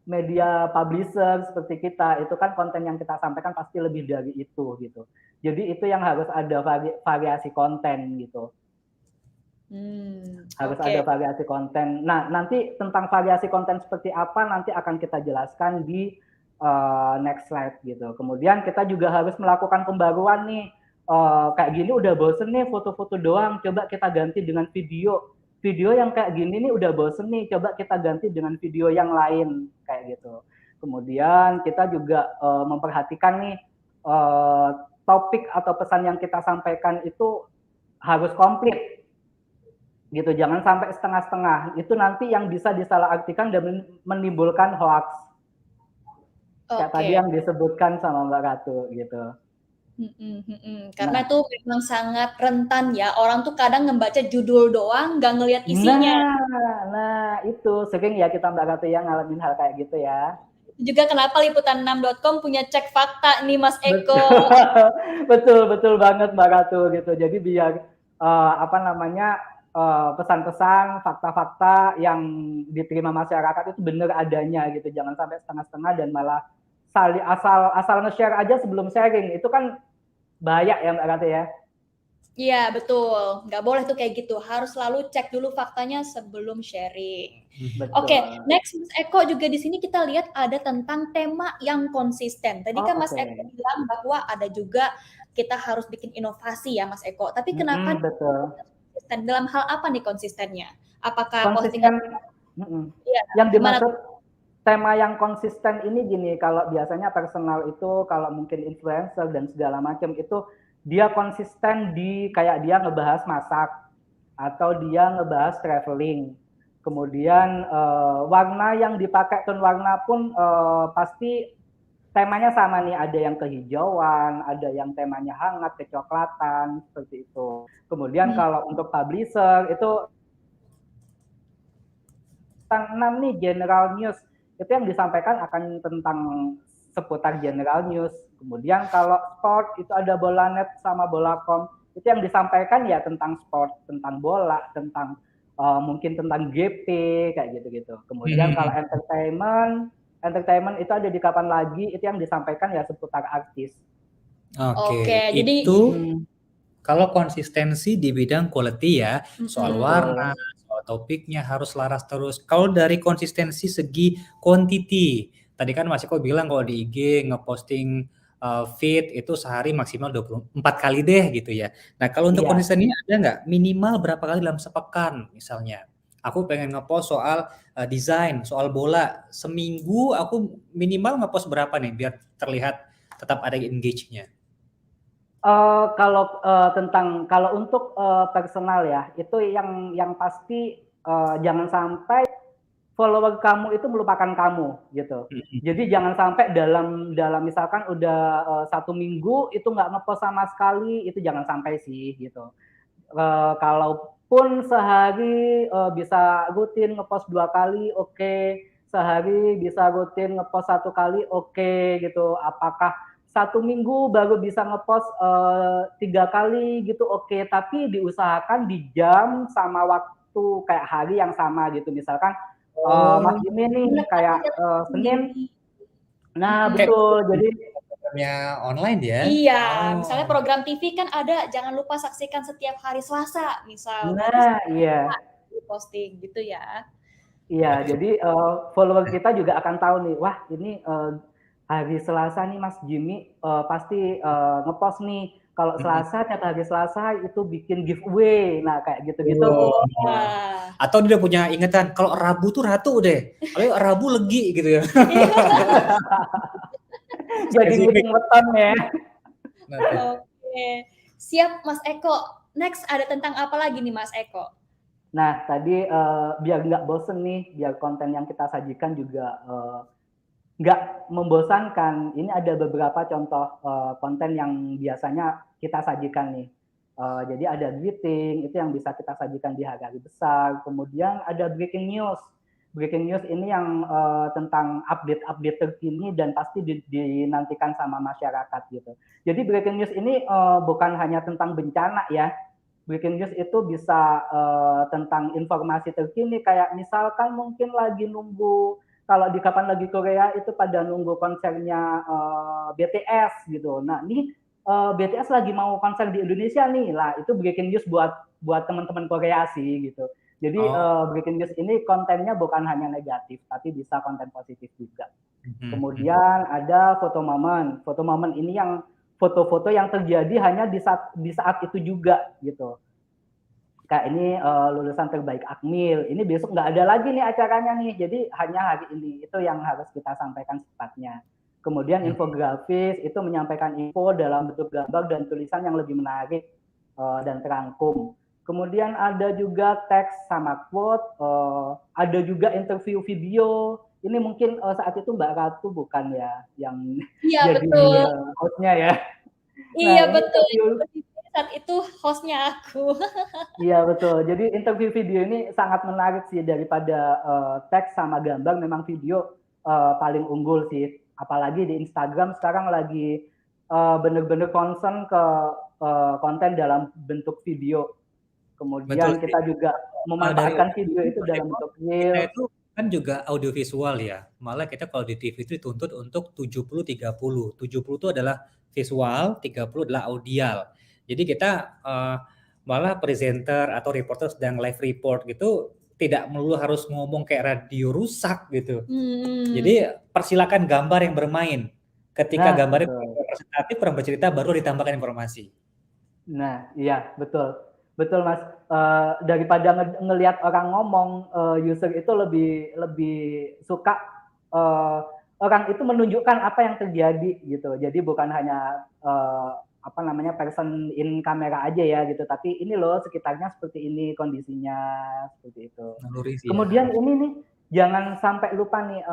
media publisher seperti kita, itu kan konten yang kita sampaikan pasti lebih dari itu, gitu. Jadi itu yang harus ada variasi konten, gitu. Harus Oke. ada variasi konten. Nah, nanti tentang variasi konten seperti apa nanti akan kita jelaskan di next slide gitu. Kemudian kita juga harus melakukan pembaruan nih. Kayak gini udah bosen nih foto-foto doang, coba kita ganti dengan video. Video yang kayak gini nih udah bosen nih, coba kita ganti dengan video yang lain kayak gitu. Kemudian kita juga memperhatikan nih topik atau pesan yang kita sampaikan itu harus komplit gitu, jangan sampai setengah-setengah. Itu nanti yang bisa disalahartikan dan menimbulkan hoax. Kayak tadi Oke. yang disebutkan sama Mbak Ratu gitu. Karena Nah, itu memang sangat rentan ya. Orang tuh kadang ngebaca judul doang, nggak ngelihat isinya. nah itu sering ya kita Mbak Ratu yang ngalamin hal kayak gitu ya. Juga kenapa liputan6.com punya cek fakta nih Mas Betul, Eko. betul banget Mbak Ratu gitu. Jadi biar apa namanya pesan-pesan, fakta-fakta yang diterima masyarakat itu benar adanya gitu. Jangan sampai setengah-setengah dan malah asal nge-share aja sebelum sharing. Itu kan bahaya ya Mbak Ratu ya. Iya, betul. Nggak boleh tuh kayak gitu. Harus selalu cek dulu faktanya sebelum sharing. Oke, Betul. next Mas Eko juga di sini kita lihat ada tentang tema yang konsisten. Tadi Oh, kan Mas oke. Eko bilang bahwa ada juga kita harus bikin inovasi ya Mas Eko. Tapi kenapa Betul. konsisten? Dalam hal apa nih konsistennya? Apakah postingan? Konsisten. Iya, Yang gimana dimaksud tuh? tema yang konsisten ini gini, kalau biasanya personal itu kalau mungkin influencer dan segala macam itu dia konsisten di kayak dia ngebahas masak atau dia ngebahas traveling. Kemudian warna yang dipakai tone warna pun pasti temanya sama nih, ada yang kehijauan, ada yang temanya hangat, kecoklatan, seperti itu. Kemudian kalau untuk publisher itu tentang 6 nih general news, itu yang disampaikan akan tentang seputar general news. Kemudian kalau sport itu ada Bolanet sama Bolacom, itu yang disampaikan ya tentang sport, tentang bola, tentang mungkin tentang GP kayak gitu-gitu. Kemudian kalau entertainment itu ada di Kapan Lagi, itu yang disampaikan ya seputar artis. Oke, jadi itu kalau konsistensi di bidang quality ya, soal warna, soal topiknya harus laras terus. Kalau dari konsistensi segi quantity, tadi kan Mas Eko bilang kalau di IG ngeposting feed itu sehari maksimal 24 kali deh gitu ya. Nah, kalau untuk konsistennya ada nggak minimal berapa kali dalam sepekan misalnya? Aku pengen ngepost soal desain, soal bola. Seminggu aku minimal ngepost berapa nih biar terlihat tetap ada engage-nya? Kalau untuk personal ya, itu yang pasti jangan sampai follower kamu itu melupakan kamu gitu. Jadi jangan sampai dalam misalkan udah 1 minggu itu nggak ngepost sama sekali, itu jangan sampai sih gitu. Kalaupun sehari bisa rutin ngepost 2 kali, oke. Sehari bisa rutin ngepost 1 kali, oke gitu. Apakah 1 minggu baru bisa ngepost 3 kali gitu, oke. Tapi diusahakan di jam sama waktu kayak hari yang sama gitu. Misalkan Mas Jimmy nih kayak Senin. Nah, betul. Jadi programnya online ya? iya, misalnya program TV kan ada, jangan lupa saksikan setiap hari Selasa, misal. nah, iya. Posting gitu ya. Iya, jadi follower kita juga akan tahu nih, wah ini hari Selasa nih Mas Jimmy pasti ngepost nih Kalau Selasa, tiap hari Selasa itu bikin giveaway. Nah, kayak gitu-gitu. Wah. Atau dia punya ingatan, kalau Rabu tuh Ratu deh. Kalau Rabu Legi gitu ya. Jadi ngitung weton ya. Oke. Siap Mas Eko. Next ada tentang apa lagi nih Mas Eko? Nah, tadi biar nggak bosen nih, biar konten yang kita sajikan juga nggak membosankan. Ini ada beberapa contoh konten yang biasanya kita sajikan nih. Jadi ada greeting, itu yang bisa kita sajikan di hari-hari besar. Kemudian ada breaking news. Breaking news ini yang tentang update-update terkini dan pasti dinantikan sama masyarakat gitu. Jadi breaking news ini bukan hanya tentang bencana ya. Breaking news itu bisa tentang informasi terkini, kayak misalkan mungkin lagi nunggu, kalau di Kapan Lagi Korea itu pada nunggu konsernya BTS gitu. Nah, ini BTS lagi mau konser di Indonesia nih, lah itu breaking news buat teman-teman Korea sih gitu. Jadi breaking news ini kontennya bukan hanya negatif, tapi bisa konten positif juga. Kemudian ada foto momen. Foto momen ini yang foto-foto yang terjadi hanya di saat itu juga gitu. Kayak ini lulusan terbaik Akmil, ini besok nggak ada lagi nih acaranya nih, jadi hanya hari ini, itu yang harus kita sampaikan sifatnya. Kemudian infografis itu menyampaikan info dalam bentuk gambar dan tulisan yang lebih menarik dan terangkum. Kemudian ada juga teks sama quote, ada juga interview video. Ini mungkin saat itu Mbak Ratu bukan ya yang jadi hostnya ya. Iya betul. Saat itu hostnya aku. Iya betul. Jadi interview video ini sangat menarik sih, daripada teks sama gambar. Memang video paling unggul sih. Apalagi di Instagram sekarang lagi bener-bener concern ke konten dalam bentuk video. Kemudian kita juga memanfaatkan video itu dalam bentuk reel. Kita itu kan juga audiovisual ya. Malah kita kalau di TV itu dituntut untuk 70-30. 70 itu adalah visual, 30 adalah audial. Jadi kita malah presenter atau reporter sedang live report gitu tidak melulu harus ngomong kayak radio rusak gitu. Jadi persilakan gambar yang bermain. Ketika gambarnya representatif, orang bercerita baru ditambahkan informasi. Nah, iya betul. Betul Mas, daripada ngelihat orang ngomong, user itu lebih suka orang itu menunjukkan apa yang terjadi gitu. Jadi bukan hanya person in kamera aja ya gitu, tapi ini loh sekitarnya seperti ini kondisinya, seperti itu. Kemudian ini nih, jangan sampai lupa nih,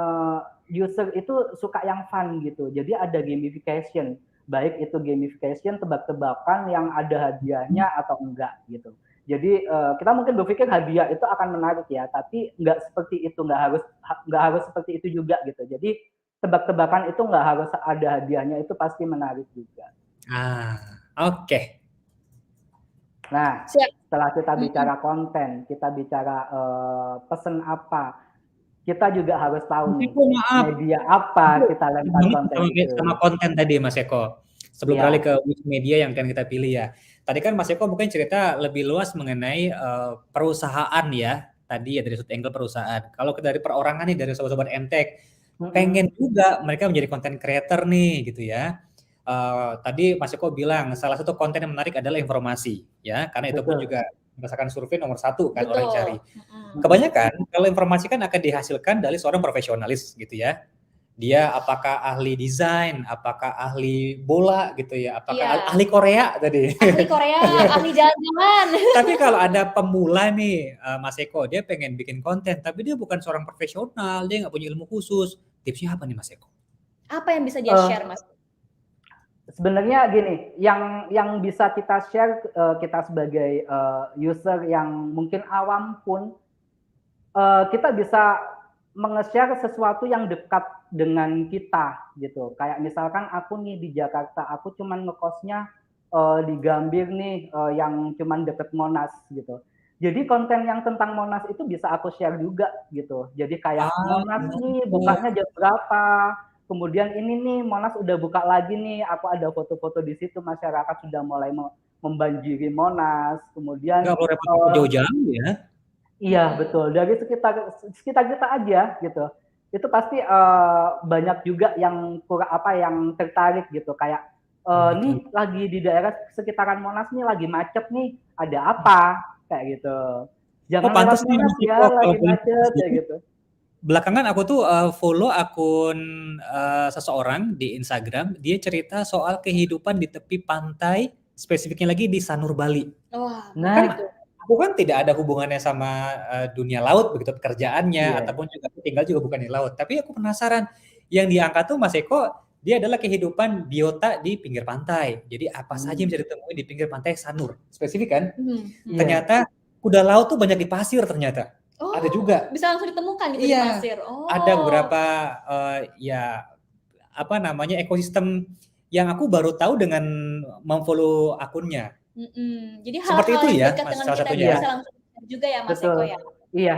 user itu suka yang fun gitu. Jadi ada gamification, baik itu gamification tebak-tebakan yang ada hadiahnya atau enggak gitu. Jadi kita mungkin berpikir hadiah itu akan menarik ya, tapi nggak seperti itu, nggak harus seperti itu juga gitu. Jadi tebak-tebakan itu nggak harus ada hadiahnya, itu pasti menarik juga. Oke. Nah, setelah kita bicara konten, kita bicara pesan apa, kita juga harus tahu nih media apa kita lempar konten itu. Sama konten tadi Mas Eko. Sebelum beralih ke media yang akan kita pilih ya. Tadi kan Mas Eko mungkin cerita lebih luas mengenai perusahaan ya. Tadi ya dari sudut angle perusahaan. Kalau dari perorangan nih, dari sobat-sobat MTech, pengen juga mereka menjadi content creator nih gitu ya. Tadi Mas Eko bilang salah satu konten yang menarik adalah informasi ya, karena itu pun juga berdasarkan survei nomor 1 kan orang cari. Kebanyakan kalau informasi kan akan dihasilkan dari seorang profesionalis gitu ya. Dia apakah ahli desain, apakah ahli bola gitu ya, apakah ahli Korea tadi. Ahli Korea, ahli jalan-jalan. Tapi kalau ada pemula nih Mas Eko, dia pengen bikin konten tapi dia bukan seorang profesional, dia nggak punya ilmu khusus. Tipsnya apa nih Mas Eko? Apa yang bisa dia share Mas? Sebenarnya gini, yang bisa kita share, kita sebagai user yang mungkin awam pun, kita bisa menge-share sesuatu yang dekat dengan kita gitu. Kayak misalkan aku nih di Jakarta, aku cuman ngekosnya di Gambir nih, yang cuman deket Monas gitu. Jadi konten yang tentang Monas itu bisa aku share juga gitu. Jadi kayak Monas nih bukanya jam berapa, kemudian ini nih Monas udah buka lagi nih, aku ada foto-foto di situ, masyarakat sudah mulai membanjiri Monas. Kemudian nggak perlu repot jauh-jauh ya. Iya betul, dari sekitar kita aja gitu. Itu pasti banyak juga yang yang tertarik gitu, kayak nih lagi di daerah sekitaran Monas nih lagi macet nih, ada apa kayak gitu. Jangan lewat pantas nih Monas Mas ya, Eko kalau lagi boleh macet kayak gitu. belakangan aku tuh follow akun seseorang di Instagram, dia cerita soal kehidupan di tepi pantai, spesifiknya lagi di Sanur Bali. Wah, Nah, itu. Aku kan tidak ada hubungannya sama dunia laut begitu pekerjaannya ataupun juga aku tinggal juga bukan di laut. Tapi aku penasaran yang diangkat tuh Mas Eko, dia adalah kehidupan biota di pinggir pantai. Jadi apa saja yang bisa ditemui di pinggir pantai Sanur. Spesifik kan? Ternyata kuda laut tuh banyak di pasir ternyata. Oh, ada juga. Bisa langsung ditemukan gitu di pasir. Oh. Ada beberapa ya apa namanya ekosistem yang aku baru tahu dengan memfollow akunnya. Jadi Seperti hal-hal itu yang ya, dekat Mas, dengan salah kita satunya. bisa langsung juga ya Mas betul. Eko ya. Iya,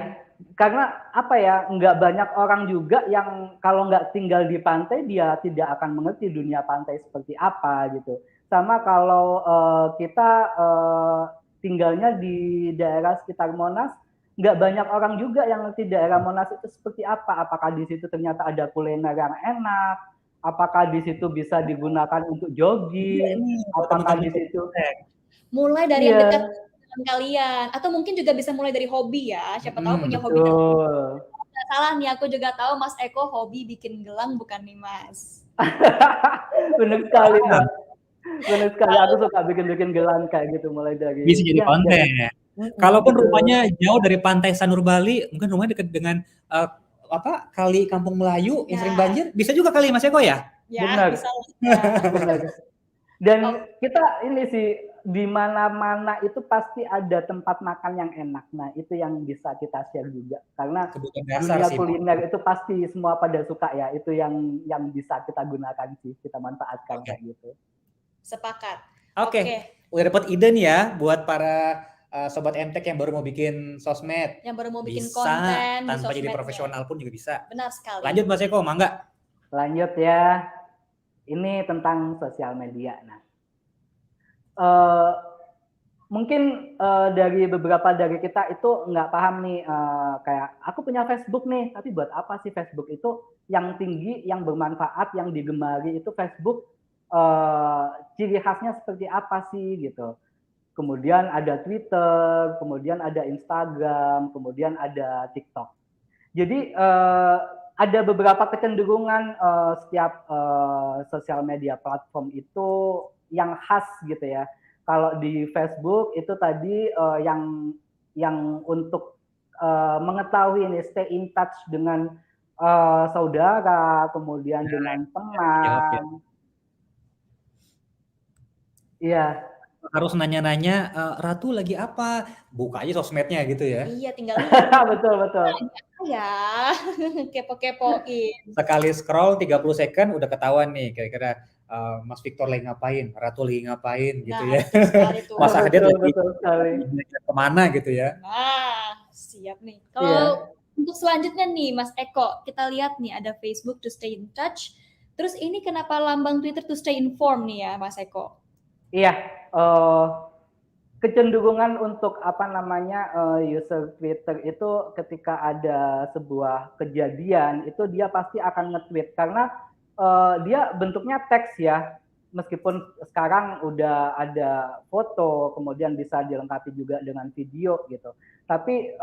karena apa ya, nggak banyak orang juga yang kalau nggak tinggal di pantai dia tidak akan mengerti dunia pantai seperti apa gitu. Sama kalau kita tinggalnya di daerah sekitar Monas, nggak banyak orang juga yang ngerti daerah Monas itu seperti apa. Apakah di situ ternyata ada kuliner yang enak? Apakah di situ bisa digunakan untuk jogging? Apakah di situ mulai dari yang dekat dengan kalian atau mungkin juga bisa mulai dari hobi ya. Siapa tahu punya hobi tertentu. Nggak salah nih, aku juga tahu Mas Eko hobi bikin gelang bukan nih Mas? Bener sekali Mbak. Bener sekali, aku suka bikin-bikin gelang kayak gitu mulai dari bisa jadi konten. Kalaupun rumahnya jauh dari pantai Sanur Bali, mungkin rumahnya dekat dengan kali Kampung Melayu yang sering banjir, bisa juga kali Mas Eko ya? Ya, benar. bisa. Benar. Dan kita ini sih di mana-mana itu pasti ada tempat makan yang enak. Nah, itu yang bisa kita share juga. Karena dunia kuliner itu pasti semua pada suka ya. Itu yang bisa kita gunakan sih, kita manfaatkan kayak gitu. Sepakat. Oke. Udah dapat ide nih ya buat para sobat MTech yang baru mau bikin sosmed. Yang baru mau bikin bisa, konten tanpa jadi profesional pun juga bisa. Benar sekali. Lanjut Mas Eko, mangga. Lanjut ya. Ini tentang sosial media. Nah, mungkin dari beberapa dari kita itu nggak paham nih, kayak aku punya Facebook nih, tapi buat apa sih Facebook itu? Yang tinggi, yang bermanfaat, yang digemari itu Facebook, ciri khasnya seperti apa sih gitu. Kemudian ada Twitter, kemudian ada Instagram, kemudian ada TikTok. Jadi ada beberapa kecenderungan setiap sosial media platform itu yang khas gitu ya. Kalau di Facebook itu tadi yang untuk mengetahui ini stay in touch dengan saudara, kemudian dengan teman. Iya. Harus nanya-nanya, Ratu lagi apa? Buka aja sosmednya gitu ya. Iya, tinggal lihat. Betul. Ya, kepo-kepoin. Sekali scroll 30 second udah ketahuan nih kira-kira Mas Victor lagi ngapain, Ratu lagi ngapain gitu ya. Mas Ahdet lagi kemana gitu ya. Nah, siap nih. Kalau untuk selanjutnya nih Mas Eko, kita lihat nih ada Facebook to stay in touch. Terus ini kenapa lambang Twitter to stay informed nih ya Mas Eko? Iya, kecenderungan untuk user Twitter itu ketika ada sebuah kejadian itu dia pasti akan nge-tweet karena dia bentuknya teks ya, meskipun sekarang udah ada foto kemudian bisa dilengkapi juga dengan video gitu, tapi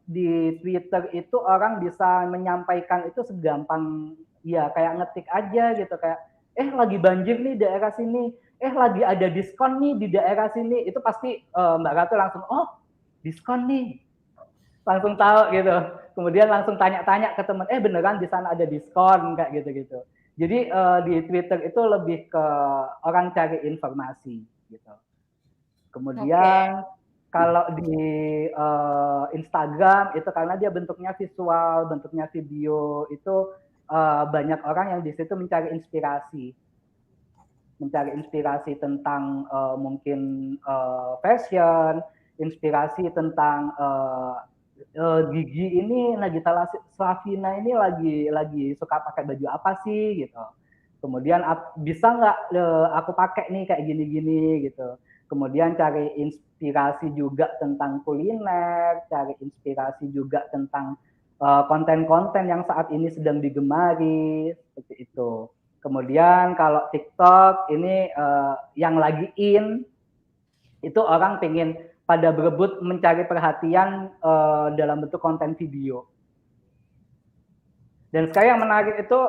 di Twitter itu orang bisa menyampaikan itu segampang ya kayak ngetik aja gitu, kayak lagi banjir nih daerah sini, lagi ada diskon nih di daerah sini, itu pasti Mbak Ratu langsung, oh diskon nih, langsung tahu gitu. Kemudian langsung tanya-tanya ke teman, beneran di sana ada diskon kayak gitu-gitu. Jadi di Twitter itu lebih ke orang cari informasi gitu. Kemudian kalau di Instagram itu karena dia bentuknya visual, bentuknya video, itu banyak orang yang di situ mencari inspirasi tentang mungkin fashion, inspirasi tentang Gigi ini Nagita Slavina ini lagi suka pakai baju apa sih gitu. Kemudian bisa nggak aku pakai nih kayak gini-gini gitu. Kemudian cari inspirasi juga tentang kuliner, cari inspirasi juga tentang konten-konten yang saat ini sedang digemari seperti itu. Kemudian kalau TikTok ini yang lagi itu orang pengen pada berebut mencari perhatian dalam bentuk konten video. Dan sekarang yang menarik itu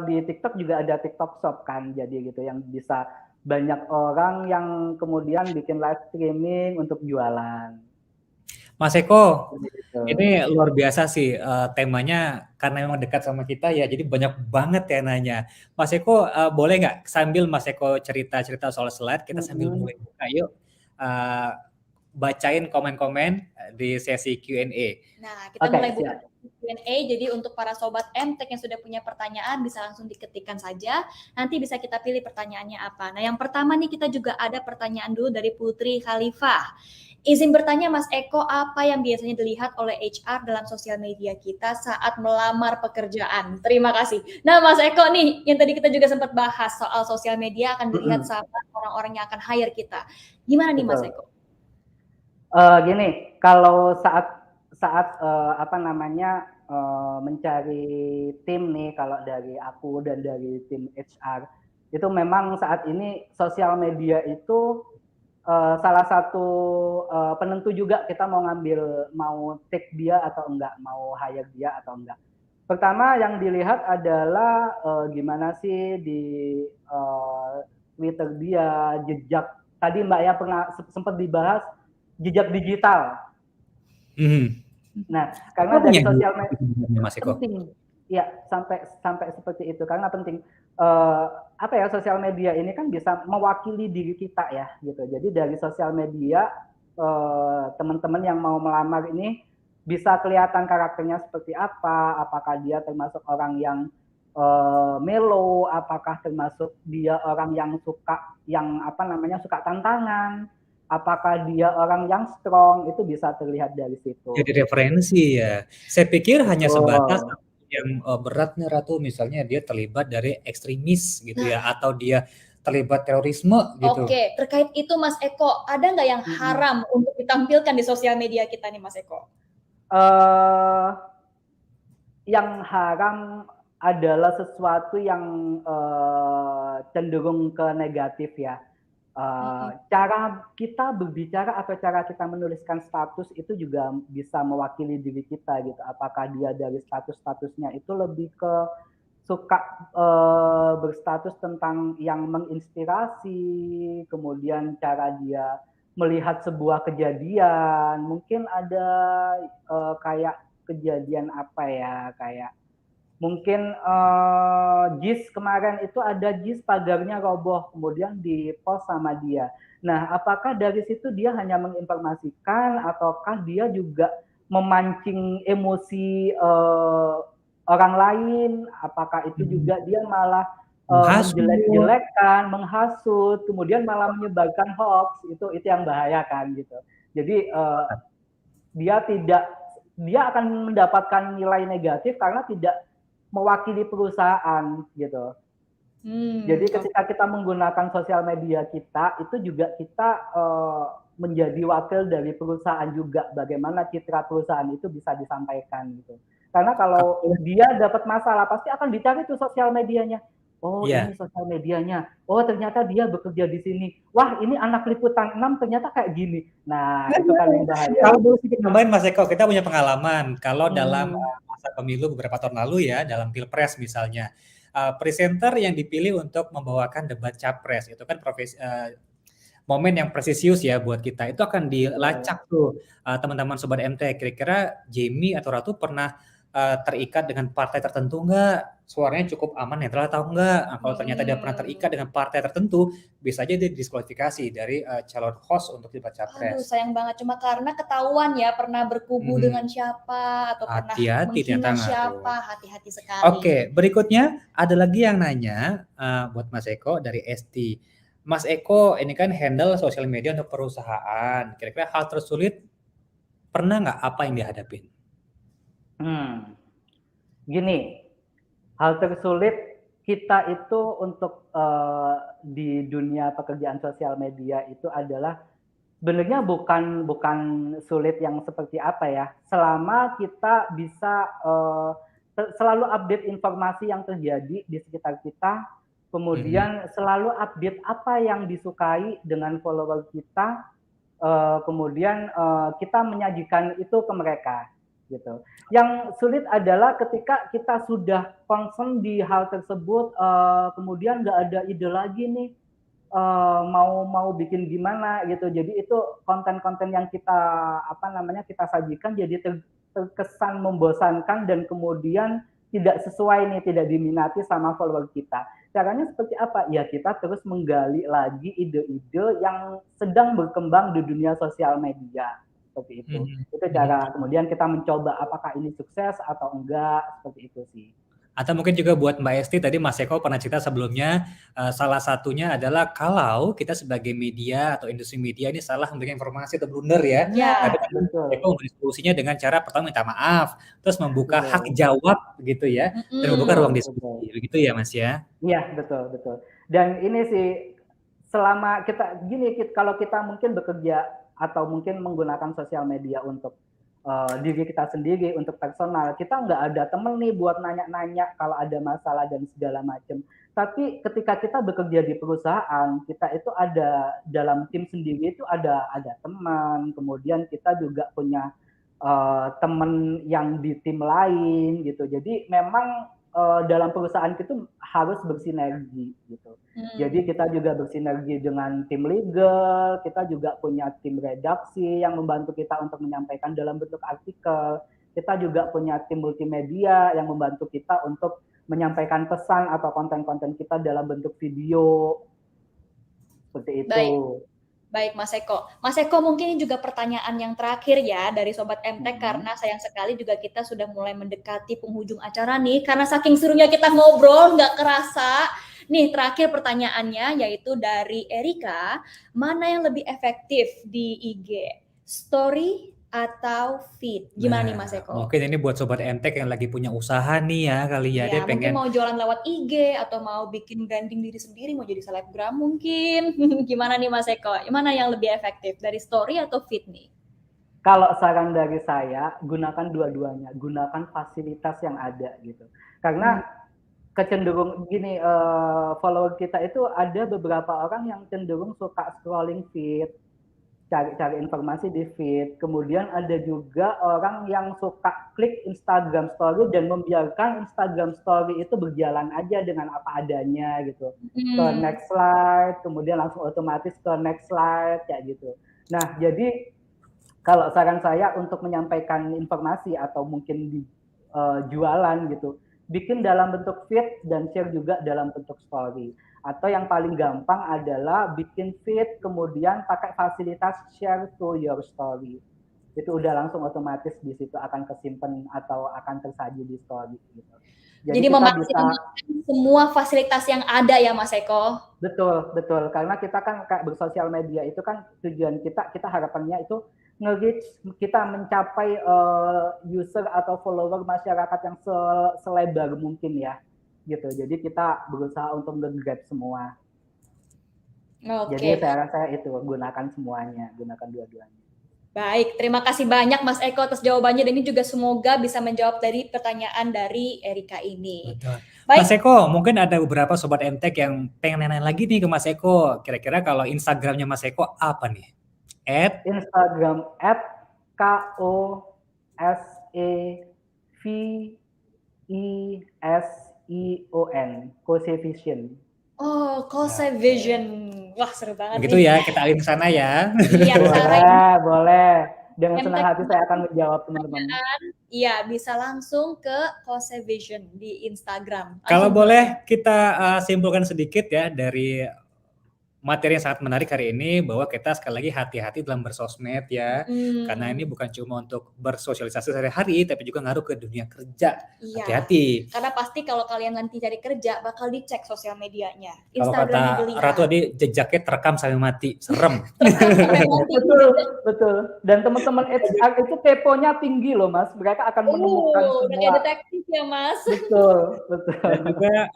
di TikTok juga ada TikTok Shop kan, jadi gitu yang bisa banyak orang yang kemudian bikin live streaming untuk jualan. Mas Eko, Gitu. ini luar biasa sih temanya karena memang dekat sama kita ya, jadi banyak banget ya nanya. Mas Eko boleh nggak sambil Mas Eko cerita-cerita soal slide, kita sambil mulai buka yuk. Bacain komen-komen di sesi Q&A. Nah, kita mulai buka Q&A, jadi untuk para sobat MTech yang sudah punya pertanyaan bisa langsung diketikkan saja, nanti bisa kita pilih pertanyaannya apa. Nah, yang pertama nih kita juga ada pertanyaan dulu dari Putri Khalifah. Izin bertanya Mas Eko, apa yang biasanya dilihat oleh HR dalam sosial media kita saat melamar pekerjaan? Terima kasih. Nah, Mas Eko nih, yang tadi kita juga sempat bahas soal sosial media akan dilihat sama orang-orang yang akan hire kita. Gimana nih Mas Eko? Gini, kalau saat mencari tim nih, kalau dari aku dan dari tim HR itu memang saat ini sosial media itu salah satu penentu juga kita mau take dia atau enggak, mau hire dia atau enggak. Pertama yang dilihat adalah gimana sih di Twitter dia, jejak. Tadi Mbak ya pernah sempat dibahas jejak digital. Nah, karena dari sosial media penting, ya sampai seperti itu karena penting. Sosial media ini kan bisa mewakili diri kita ya, gitu. Jadi dari sosial media teman-teman yang mau melamar ini bisa kelihatan karakternya seperti apa, apakah dia termasuk orang yang mellow, apakah termasuk dia orang yang suka tantangan. Apakah dia orang yang strong, itu bisa terlihat dari situ. Jadi referensi ya. Saya pikir hanya sebatas yang berat nih Ratu, misalnya dia terlibat dari ekstremis gitu ya, atau dia terlibat terorisme gitu. Oke, terkait itu Mas Eko, ada nggak yang haram untuk ditampilkan di sosial media kita nih Mas Eko? Yang haram adalah sesuatu yang cenderung ke negatif ya. Cara kita berbicara atau cara kita menuliskan status itu juga bisa mewakili diri kita gitu. Apakah dia dari statusnya itu lebih ke suka berstatus tentang yang menginspirasi, kemudian cara dia melihat sebuah kejadian, mungkin ada kayak kejadian kayak mungkin JIS kemarin itu ada JIS pagarnya roboh, kemudian di-post sama dia. Nah, apakah dari situ dia hanya menginformasikan ataukah dia juga memancing emosi orang lain? Apakah itu juga dia malah menjelek-jelekan, menghasut, kemudian malah menyebarkan hoax? Itu yang bahaya kan gitu. Jadi dia akan mendapatkan nilai negatif karena tidak mewakili perusahaan gitu. Jadi ketika kita menggunakan sosial media kita, itu juga kita menjadi wakil dari perusahaan juga. Bagaimana citra perusahaan itu bisa disampaikan gitu. Karena kalau dia dapat masalah, pasti akan dicari tuh sosial medianya. Oh, ini sosial medianya. Oh, ternyata dia bekerja di sini. Wah, ini anak liputan 6 ternyata kayak gini. Nah, itu kan yang bahaya. Kalau boleh sedikit nambahin Mas Eko, kita punya pengalaman. Kalau dalam masa pemilu beberapa tahun lalu ya, dalam Pilpres misalnya, presenter yang dipilih untuk membawakan debat capres, itu kan momen yang presisius ya buat kita. Itu akan dilacak tuh teman-teman Sobat MT. Kira-kira Jamie atau Ratu pernah terikat dengan partai tertentu nggak? Suaranya cukup aman, netral atau enggak? Nah, kalau ternyata dia pernah terikat dengan partai tertentu, bisa aja dia diskualifikasi dari calon host untuk debat capres. Aduh, sayang banget. Cuma karena ketahuan ya pernah berkubu dengan siapa atau pernah menghina siapa. Hati-hati sekali. Oke, berikutnya ada lagi yang nanya buat Mas Eko dari ST. Mas Eko ini kan handle sosial media untuk perusahaan. Kira-kira hal tersulit pernah nggak apa yang dihadapin? Gini, hal tersulit kita itu untuk di dunia pekerjaan sosial media itu adalah sebenarnya bukan sulit yang seperti apa ya, selama kita bisa selalu update informasi yang terjadi di sekitar kita, kemudian selalu update apa yang disukai dengan follower kita, kemudian kita menyajikan itu ke mereka gitu. Yang sulit adalah ketika kita sudah concern di hal tersebut, kemudian nggak ada ide lagi nih, mau bikin gimana gitu. Jadi itu konten-konten yang kita sajikan jadi terkesan membosankan dan kemudian tidak sesuai nih, tidak diminati sama follower kita. Caranya seperti apa? Ya kita terus menggali lagi ide-ide yang sedang berkembang di dunia sosial media. Seperti itu. Itu cara kemudian kita mencoba apakah ini sukses atau enggak, seperti itu sih. Atau mungkin juga buat Mbak Esti, tadi Mas Eko pernah cerita sebelumnya, salah satunya adalah kalau kita sebagai media atau industri media ini salah memberikan informasi atau blunder ya. Tapi kan Mas Eko memberi solusinya dengan cara pertama minta maaf, terus membuka hak jawab gitu ya, dan membuka ruang diskusi, begitu ya Mas ya? Iya, betul. Dan ini sih, selama kalau kita mungkin bekerja atau mungkin menggunakan sosial media untuk diri kita sendiri, untuk personal, kita nggak ada temen nih buat nanya-nanya kalau ada masalah dan segala macam. Tapi ketika kita bekerja di perusahaan, kita itu ada dalam tim sendiri itu ada teman, kemudian kita juga punya teman yang di tim lain gitu. Jadi memang dalam perusahaan itu harus bersinergi gitu. Jadi kita juga bersinergi dengan tim legal, kita juga punya tim redaksi yang membantu kita untuk menyampaikan dalam bentuk artikel. Kita juga punya tim multimedia yang membantu kita untuk menyampaikan pesan atau konten-konten kita dalam bentuk video. Seperti itu. Baik Mas Eko. Mas Eko, mungkin ini juga pertanyaan yang terakhir ya dari Sobat MTech, karena sayang sekali juga kita sudah mulai mendekati penghujung acara nih, karena saking serunya kita ngobrol nggak kerasa. Nih terakhir pertanyaannya yaitu dari Erika, mana yang lebih efektif di IG? Story atau feed? Gimana nih Mas Eko? Mungkin ini buat Sobat MTech yang lagi punya usaha nih ya kali ya. Dia pengen mungkin mau jualan lewat IG atau mau bikin branding diri sendiri, mau jadi selebgram mungkin. Gimana nih Mas Eko? Mana yang lebih efektif, dari story atau feed nih? Kalau saran dari saya, gunakan dua-duanya, gunakan fasilitas yang ada gitu. Karena kecenderung gini, follower kita itu ada beberapa orang yang cenderung suka scrolling feed, cari informasi di feed. Kemudian ada juga orang yang suka klik Instagram Story dan membiarkan Instagram Story itu berjalan aja dengan apa adanya gitu. Ke next slide, kemudian langsung otomatis ke next slide kayak gitu. Nah, jadi kalau saran saya untuk menyampaikan informasi atau mungkin di jualan gitu, bikin dalam bentuk feed dan share juga dalam bentuk story. Atau yang paling gampang adalah bikin feed kemudian pakai fasilitas share to your story. Itu udah langsung otomatis di situ akan kesimpan atau akan tersaji di story gitu. Jadi memaksimalkan semua fasilitas yang ada ya Mas Eko? Betul. Karena kita kan kayak bersosial media itu kan tujuan kita harapannya itu nge-reach, kita mencapai user atau follower masyarakat yang selebar mungkin ya. Gitu. Jadi kita berusaha untuk nge-grab semua. Jadi saya itu gunakan semuanya, gunakan dua-duanya. Baik, terima kasih banyak Mas Eko atas jawabannya, dan ini juga semoga bisa menjawab dari pertanyaan dari Erika ini. Betul. Baik. Mas Eko, mungkin ada beberapa Sobat MTech yang pengen nanya lagi nih ke Mas Eko. Kira-kira kalau Instagramnya Mas Eko apa nih? Instagram KOSEVISION, Kosevision. Oh, Kosevision. Wah, seru banget. Begitu ya, kita alih ke sana ya. Iya, boleh. Dengan senang hati saya akan menjawab teman-teman. Iya, bisa langsung ke Kosevision di Instagram. Kalau boleh kita simpulkan sedikit ya dari materi yang sangat menarik hari ini, bahwa kita sekali lagi hati-hati dalam bersosmed ya, karena ini bukan cuma untuk bersosialisasi sehari-hari, tapi juga ngaruh ke dunia kerja. Iya. Hati-hati. Karena pasti kalau kalian nanti cari kerja, bakal dicek sosial medianya. Kalau kata Ratu tadi, jejaknya terekam sampai mati, serem. Betul. Dan teman-teman HR itu keponya tinggi loh Mas, mereka akan menemukan semua. Kayak detektif ya Mas. Betul. Dan juga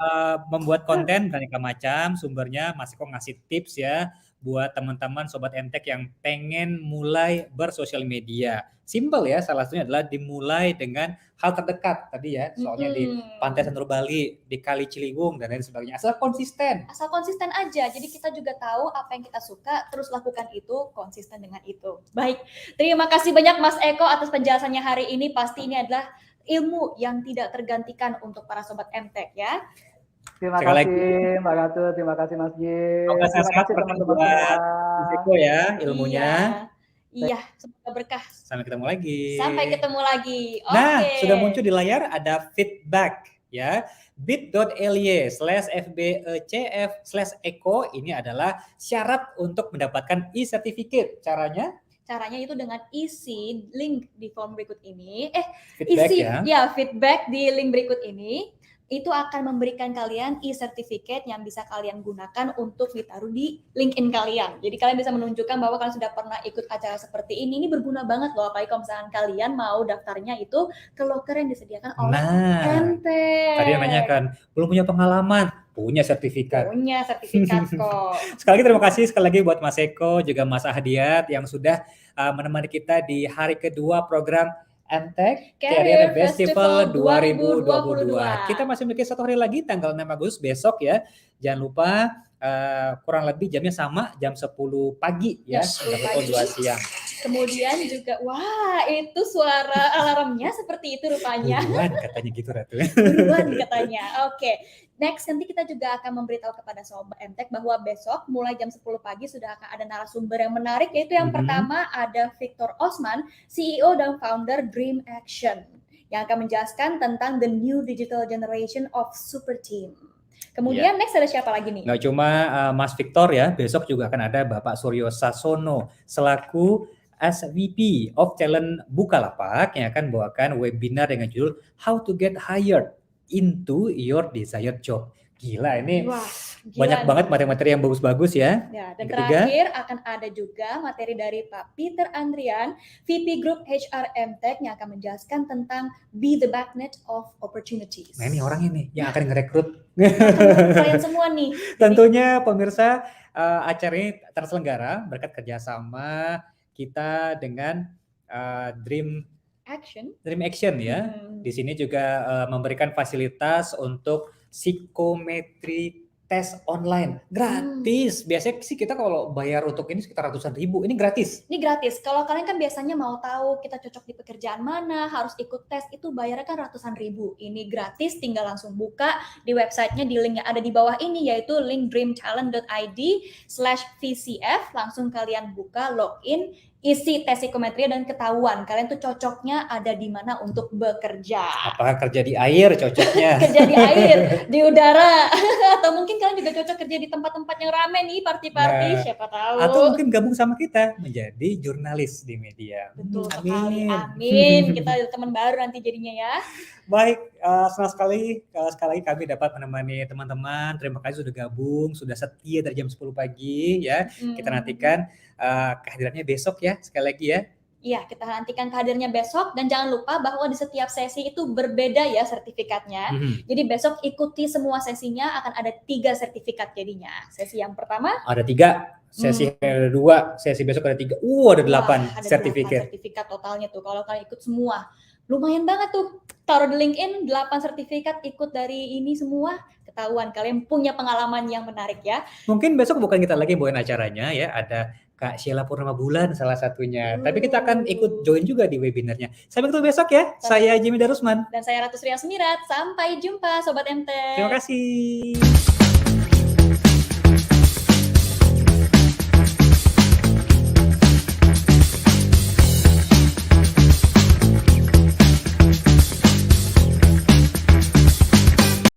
membuat konten beraneka macam, sumbernya Mas Eko ngasih tips ya, buat teman-teman Sobat MTech yang pengen mulai bersosial media. Simple ya, salah satunya adalah dimulai dengan hal terdekat tadi ya, soalnya di Pantai Sanur Bali, di Kali Ciliwung, dan lain sebagainya. Asal konsisten. Asal konsisten aja, jadi kita juga tahu apa yang kita suka, terus lakukan itu, konsisten dengan itu. Baik, terima kasih banyak Mas Eko atas penjelasannya hari ini. Pasti ini adalah ilmu yang tidak tergantikan untuk para Sobat MTech ya. Terima kasih Mbak Ratu, terima kasih Mas Jim. Terima kasih teman-teman Mas Eko ya ilmunya. Iya, semoga berkah. Sampai ketemu lagi. Sampai ketemu lagi. Nah, sudah muncul di layar ada feedback ya. bit.ly/fbecf/eko ini adalah syarat untuk mendapatkan e-certificate. Caranya itu dengan isi link di form berikut ini. Feedback Feedback di link berikut ini. Itu akan memberikan kalian e-certificate yang bisa kalian gunakan untuk ditaruh di LinkedIn kalian. Jadi kalian bisa menunjukkan bahwa kalian sudah pernah ikut acara seperti ini. Ini berguna banget loh, apalagi kalau misalkan kalian mau daftarnya itu ke loker yang disediakan oleh MTech. Tadi yang nanyakan, belum punya pengalaman, punya sertifikat. Punya sertifikat kok. Sekali lagi terima kasih sekali lagi buat Mas Eko, juga Mas Ahdiat yang sudah menemani kita di hari kedua program MTech Career Festival 2022. Kita masih memiliki 1 hari lagi, tanggal 6 Agustus besok ya. Jangan lupa kurang lebih jamnya sama, jam 10 pagi ya, sampai 2 siang. Kemudian juga, wah itu suara alarmnya seperti itu rupanya. Buruan katanya gitu Ratu. Buruan katanya, oke. Next, nanti kita juga akan memberitahu kepada Sobat MTech bahwa besok mulai jam 10 pagi sudah akan ada narasumber yang menarik, yaitu yang pertama ada Victor Osman, CEO dan founder Dream Action, yang akan menjelaskan tentang the new digital generation of super team. Kemudian next ada siapa lagi nih? Nggak cuma Mas Victor ya, besok juga akan ada Bapak Suryo Sasono selaku SVP of Talent Bukalapak yang akan bawakan webinar dengan judul How to Get Hired into Your Desired Job. Gila ini. Wah, banyak banget materi-materi yang bagus-bagus ya. Dan terakhir akan ada juga materi dari Pak Peter Andrian, VP Group HR MTech yang akan menjelaskan tentang Be the Magnet of Opportunities. Nah ini orang ini yang akan ngerekrut kalian semua nih. Tentunya pemirsa, acara ini terselenggara berkat kerjasama kita dengan Dream Action ya. Di sini juga memberikan fasilitas untuk psikometri tes online gratis. Biasanya sih kita kalau bayar untuk ini sekitar ratusan ribu. Ini gratis. Ini gratis. Kalau kalian kan biasanya mau tahu kita cocok di pekerjaan mana, harus ikut tes, itu bayarnya kan ratusan ribu. Ini gratis, tinggal langsung buka di websitenya, di link yang ada di bawah ini, yaitu link dreamtalent.id/VCF. Langsung kalian buka, login, isi tes psikometri dan ketahuan kalian tuh cocoknya ada di mana untuk bekerja. Apakah kerja di air cocoknya? Kerja di air, di udara, atau mungkin kalian juga cocok kerja di tempat-tempat yang rame nih, party-party, siapa tahu. Atau mungkin gabung sama kita menjadi jurnalis di media. Betul sekali, amin. Kita ada teman baru nanti jadinya ya. Baik, senang sekali lagi kami dapat menemani teman-teman. Terima kasih sudah gabung, sudah setia dari jam 10 pagi ya. Kita nantikan kehadirannya besok ya, sekali lagi ya. Iya, kita nantikan kehadirannya besok, dan jangan lupa bahwa di setiap sesi itu berbeda ya sertifikatnya. Jadi besok ikuti semua sesinya, akan ada 3 sertifikat jadinya. Sesi yang pertama ada 3, sesi ada 2, sesi besok ada 3. Ada 8 sertifikat. 8 sertifikat totalnya tuh kalau kalian ikut semua. Lumayan banget tuh. Taruh di LinkedIn 8 sertifikat, ikut dari ini semua, ketahuan kalian punya pengalaman yang menarik ya. Mungkin besok bukan kita lagi bawain acaranya ya, ada Kak Sheila Purnama Bulan salah satunya. Tapi kita akan ikut join juga di webinarnya. Sampai ketemu besok ya. Saya Jimmy Darusman. Dan saya Ratu Sri Asmirat. Sampai jumpa Sobat MTech. Terima kasih.